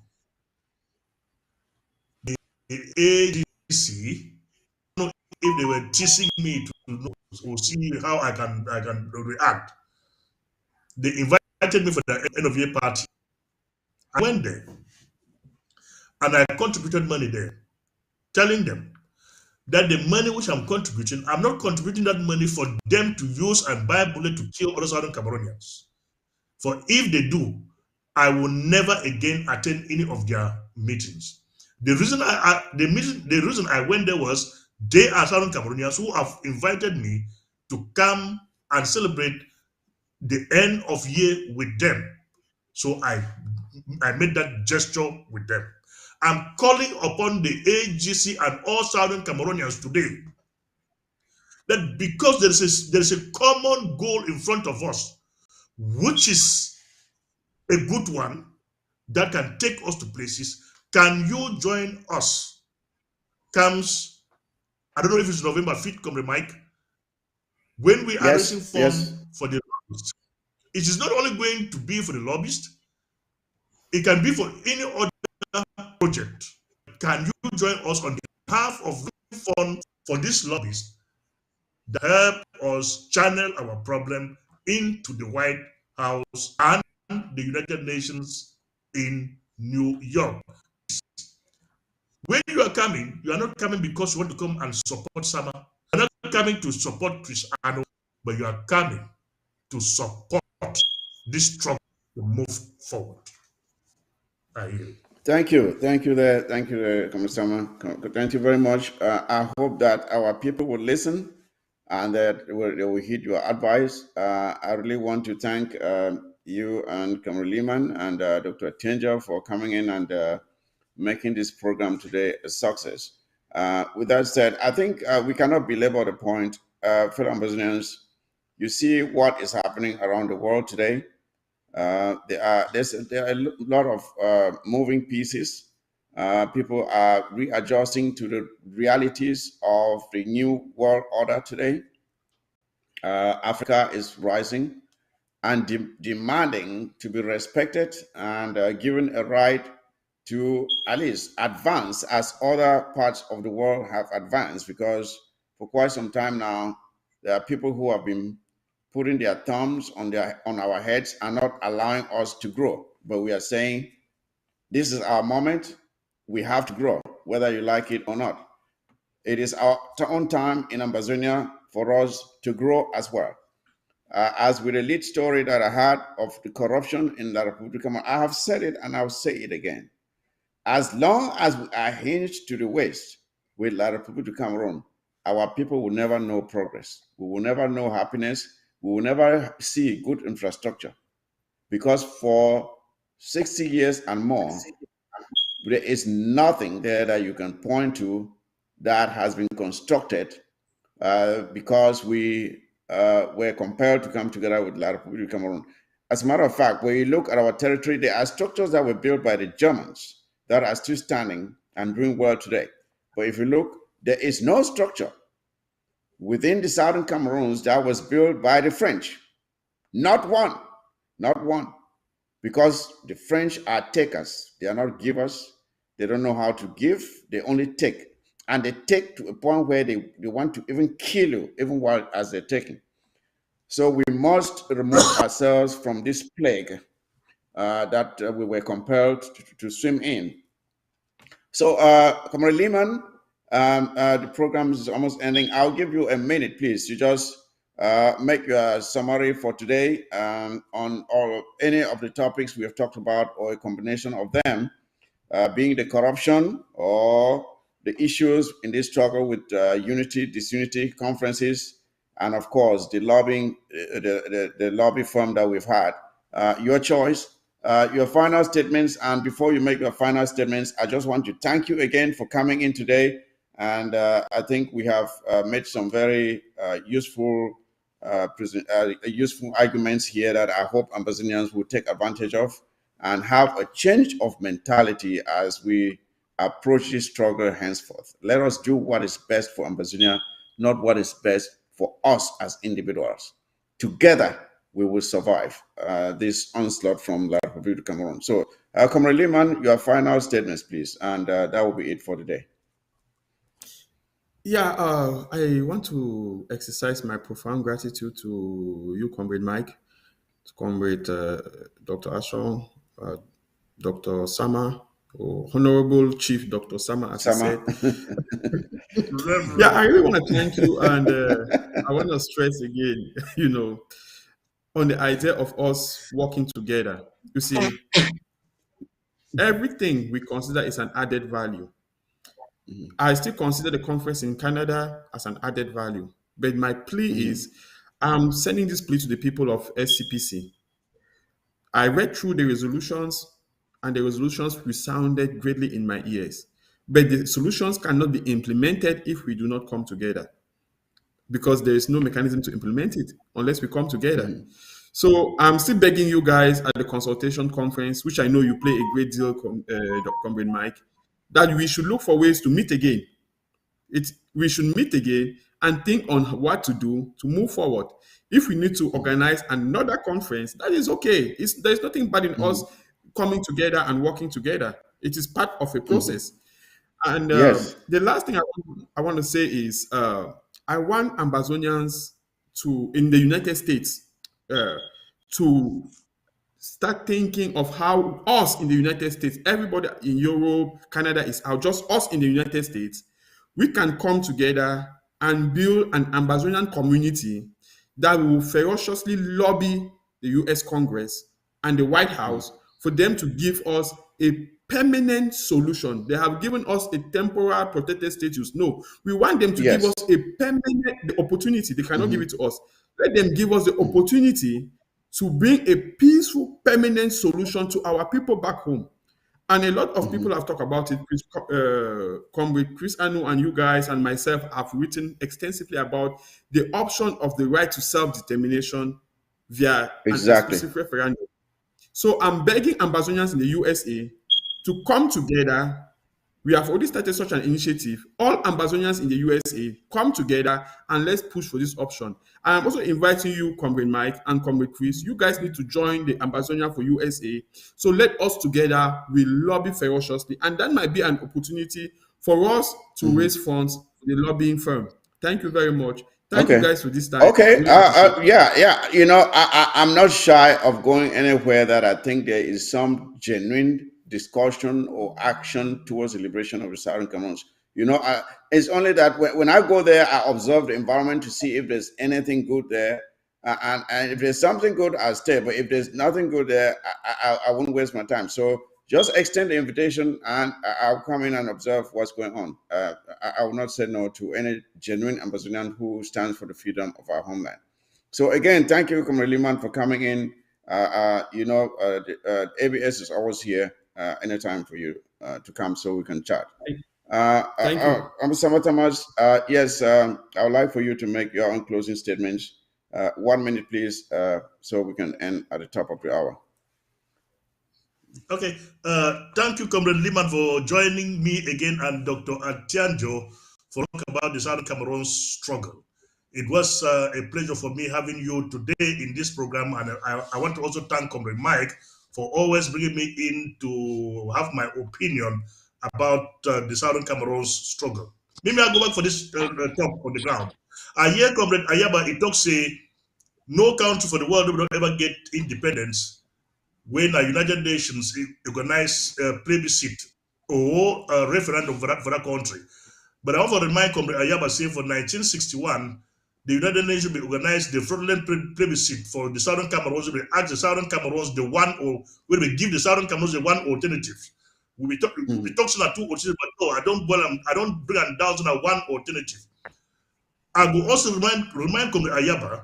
the AGC, I don't know if they were teasing me to know or see how I can react. They invited me for the end of year party. I went there and I contributed money there, telling them that the money which I'm contributing, I'm not contributing that money for them to use and buy bullet to kill other Southern Cameroonians. For if they do, I will never again attend any of their meetings. The reason the reason I went there was they are Southern Cameroonians who have invited me to come and celebrate the end of year with them. So I made that gesture with them. I'm calling upon the AGC and all Southern Cameroonians today that because there is a common goal in front of us, which is a good one that can take us to places. Can you join us? Comes, I don't know if it's November 5th, come the mic, when we are raising Yes, yes. funds for the lobbyist. It is not only going to be for the lobbyist, it can be for any other project. Can you join us on behalf of fund for this lobbyist that help us channel our problem into the White House and the United Nations in New York? When you are coming, you are not coming because you want to come and support Sama. You are not coming to support Chris Ano, but you are coming to support this struggle to move forward. I yield. Thank you, there, Commissioner. Thank you very much. I hope that our people will listen and that they will heed your advice. I really want to thank you and Cameron Lehman and Dr. Tenja for coming in and making this program today a success. With that said, I think we cannot belabor the point. Fellow Ambassadors, you see what is happening around the world today. There are a lot of moving pieces. People are readjusting to the realities of the new world order today. Africa is rising and demanding to be respected and given a right to at least advance as other parts of the world have advanced, because for quite some time now there are people who have been putting their thumbs on our heads and not allowing us to grow. But we are saying this is our moment. We have to grow, whether you like it or not. It is our own time in Ambazonia for us to grow as well. As with the lead story that I had of the corruption in the Republic, I have said it and I'll say it again. As long as we are hinged to the West with La Republic of Cameroon, our people will never know progress. We will never know happiness. We will never see good infrastructure because for 60 years and more, there is nothing there that you can point to that has been constructed because we were compelled to come together with La Republic of Cameroon. As a matter of fact, when you look at our territory, there are structures that were built by the Germans that are still standing and doing well today. But if you look, there is no structure within the southern Cameroons that was built by the French. Not one. Not one. Because the French are takers. They are not givers. They don't know how to give. They only take. And they take to a point where they want to even kill you, even while as they're taking. So we must remove ourselves from this plague that we were compelled to swim in. So, Comrade Lehman, the program is almost ending. I'll give you a minute, please. You just make your summary for today on any of the topics we have talked about, or a combination of them, being the corruption or the issues in this struggle with unity, disunity, conferences, and of course the lobbying, the lobby firm that we've had. Your choice. Your final statements, and before you make your final statements, I just want to thank you again for coming in today. And I think we have made some very useful arguments here that I hope Ambazonians will take advantage of and have a change of mentality as we approach this struggle henceforth. Let us do what is best for Ambazonia, not what is best for us as individuals. Together, we will survive this onslaught from La Republic of Cameroon. So, Comrade Lehman, your final statements, please, and that will be it for today. Yeah, I want to exercise my profound gratitude to you, Comrade Mike, to Comrade Dr. Ashon, Dr. Sama, or Honorable Chief Dr. Sama, as Sama. I said. Yeah, I really want to thank you, and I want to stress again, on the idea of us working together. You see, everything we consider is an added value. I still consider the conference in Canada as an added value. But my plea is, I'm sending this plea to the people of SCPC. I read through the resolutions, and the resolutions resounded greatly in my ears. But the solutions cannot be implemented if we do not come together, because there is no mechanism to implement it unless we come together. So I'm still begging you guys at the consultation conference, which I know you play a great deal, Comrade Mike, that we should look for ways to meet again. We should meet again and think on what to do to move forward. If we need to organize another conference, that is okay. There's nothing bad in us coming together and working together. It is part of a process. And Yes. the last thing I want to say is I want Ambazonians in the United States to start thinking of how us in the United States, everybody in Europe, Canada is out, just us in the United States, we can come together and build an Ambazonian community that will ferociously lobby the US Congress and the White House for them to give us a permanent solution. They have given us a temporal protected status. No, we want them to give us a permanent opportunity. They cannot give it to us. Let them give us the opportunity to bring a peaceful, permanent solution to our people back home. And a lot of people have talked about it. Comrade Chris Anu and you guys and myself have written extensively about the option of the right to self-determination via an exclusive referendum. So I'm begging Ambazonians in the USA to come together. We have already started such an initiative. All Ambazonians in the USA, come together and let's push for this option. I'm also inviting you, Comrade Mike and Comrade Chris. You guys need to join the Ambazonia for USA. So let us together, we lobby ferociously. And that might be an opportunity for us to raise funds for the lobbying firm. Thank you very much. Thank you guys for this time. Okay. Yeah. You know, I'm not shy of going anywhere that I think there is some genuine discussion or action towards the liberation of the Southern Cameroons. You know, it's only that when I go there, I observe the environment to see if there's anything good there. And if there's something good, I'll stay. But if there's nothing good there, I won't waste my time. So just extend the invitation, and I'll come in and observe what's going on. I will not say no to any genuine Ambazonian who stands for the freedom of our homeland. So again, thank you, Comrade Liman, for coming in. ABS is always here anytime for you to come so we can chat. Thank you. Ambassador Thomas, yes, I would like for you to make your own closing statements. 1 minute, please, so we can end at the top of the hour. Okay. Thank you, Comrade Liman, for joining me again, and Dr. Atianjo for talking about the Southern Cameroon struggle. It was a pleasure for me having you today in this program, and I want to also thank Comrade Mike for always bringing me in to have my opinion about the Southern Cameroon struggle. Maybe I'll go back for this talk on the ground. I hear Comrade Ayaba, he talks say, no country for the world will ever get independence when the United Nations organize a plebiscite or a referendum for that country. But I want to remind Comrade Ayaba, say for 1961, the United Nations will organize the fraudulent plebiscite for the Southern Cameroons. We ask the Southern Cameroons the one, or will we give the Southern Cameroons the one alternative? We talking about two alternatives, but no, I don't bring them down to that one alternative. I will also remind Comrade Ayaba,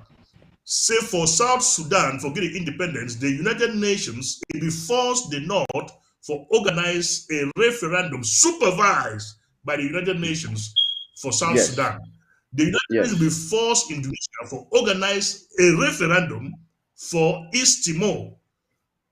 say for South Sudan, for getting independence, the United Nations will force the North for organize a referendum supervised by the United Nations for South Sudan. The United Nations will force Indonesia for organize a referendum for East Timor,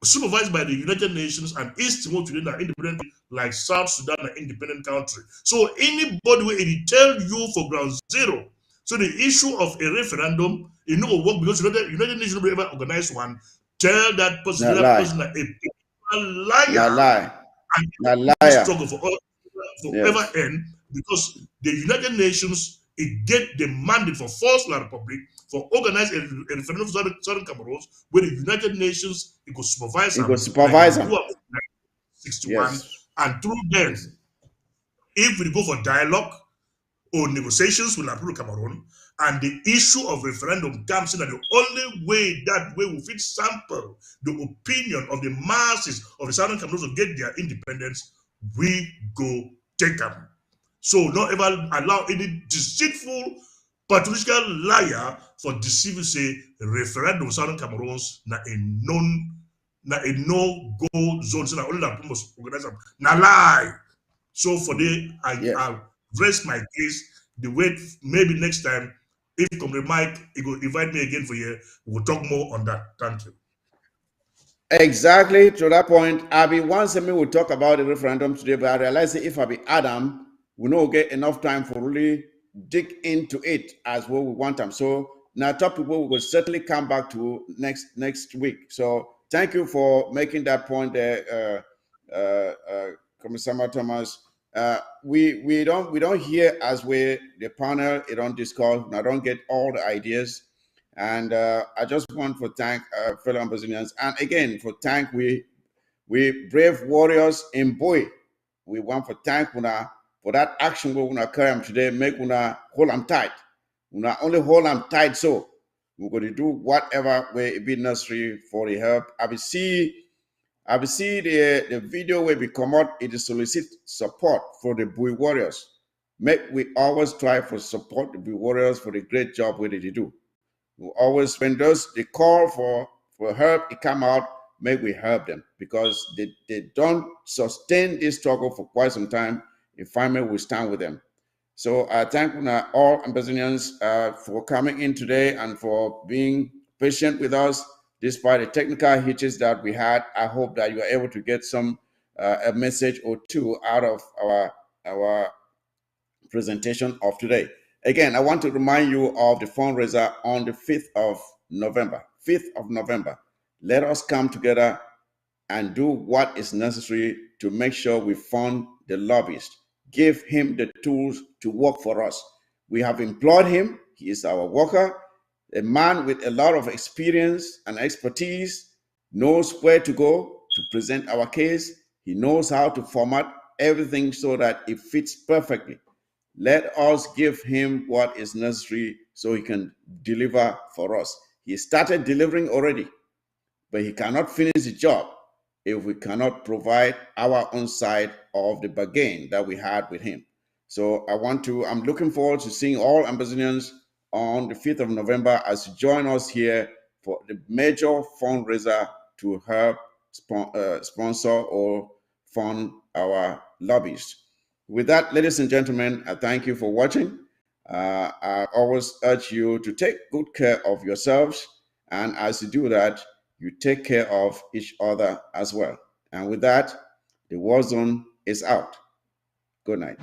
supervised by the United Nations, and East Timor today are independent like South Sudan, an independent country. So anybody will tell you for ground zero. So the issue of a referendum, you know, work because United Nations will ever organize one. Tell that person, that a liar, and this struggle for ever end, because the United Nations it get the mandate for force la republic for organize a referendum for Southern Cameroon, where the United Nations it could supervise them. 61, and through them, if we go for dialogue or negotiations with the Cameroon, and the issue of referendum comes in, and the only way that way we fit sample the opinion of the masses of the Southern Cameroon to get their independence, we go take them. So not ever allow any deceitful, pathological liar for deceiving say referendum Southern Cameroons na a no-go zone. So that only that must organize them. Na lie. So for I'll rest my case. The way maybe next time, if Comrade Mike he will invite me again for here, we'll talk more on that. Thank you. Exactly to that point. I be once me will talk about the referendum today, but I realize that if I be Adam, we don't get enough time for really dig into it as what we want them. So now top people will certainly come back to next week. So thank you for making that point there, Commissioner Thomas. We don't hear as we the panel, it don't discuss, I don't get all the ideas. And I just want to thank fellow Ambazonians, and again for thank we brave warriors in Boy. We want to thank una for that action we gonna carry today. Make una hold them tight. Una only hold them tight, so we're going to do whatever way it be necessary for the help. I will see the video where we come out. It is solicit support for the Boy warriors. Make we always try for support the Boy warriors for the great job where they do. We always, when they call for help, it come out, make we help them, because they don't sustain this struggle for quite some time. If finally we stand with them. So I thank all Ambazonians for coming in today and for being patient with us despite the technical hitches that we had. I hope that you are able to get some a message or two out of our presentation of today. Again, I want to remind you of the fundraiser on the 5th of November. 5th of November. Let us come together and do what is necessary to make sure we fund the lobbyist. Give him the tools to work for us. We have employed him. He is our worker, a man with a lot of experience and expertise, knows where to go to present our case. He knows how to format everything so that it fits perfectly. Let us give him what is necessary so he can deliver for us. He started delivering already, but he cannot finish the job. if we cannot provide our own side of the bargain that we had with him. So I'm looking forward to seeing all Ambazonians on the 5th of November as you join us here for the major fundraiser to help sponsor or fund our lobbies. With that, ladies and gentlemen, I thank you for watching. I always urge you to take good care of yourselves, and as you do that, you take care of each other as well. And with that, the war zone is out. Good night.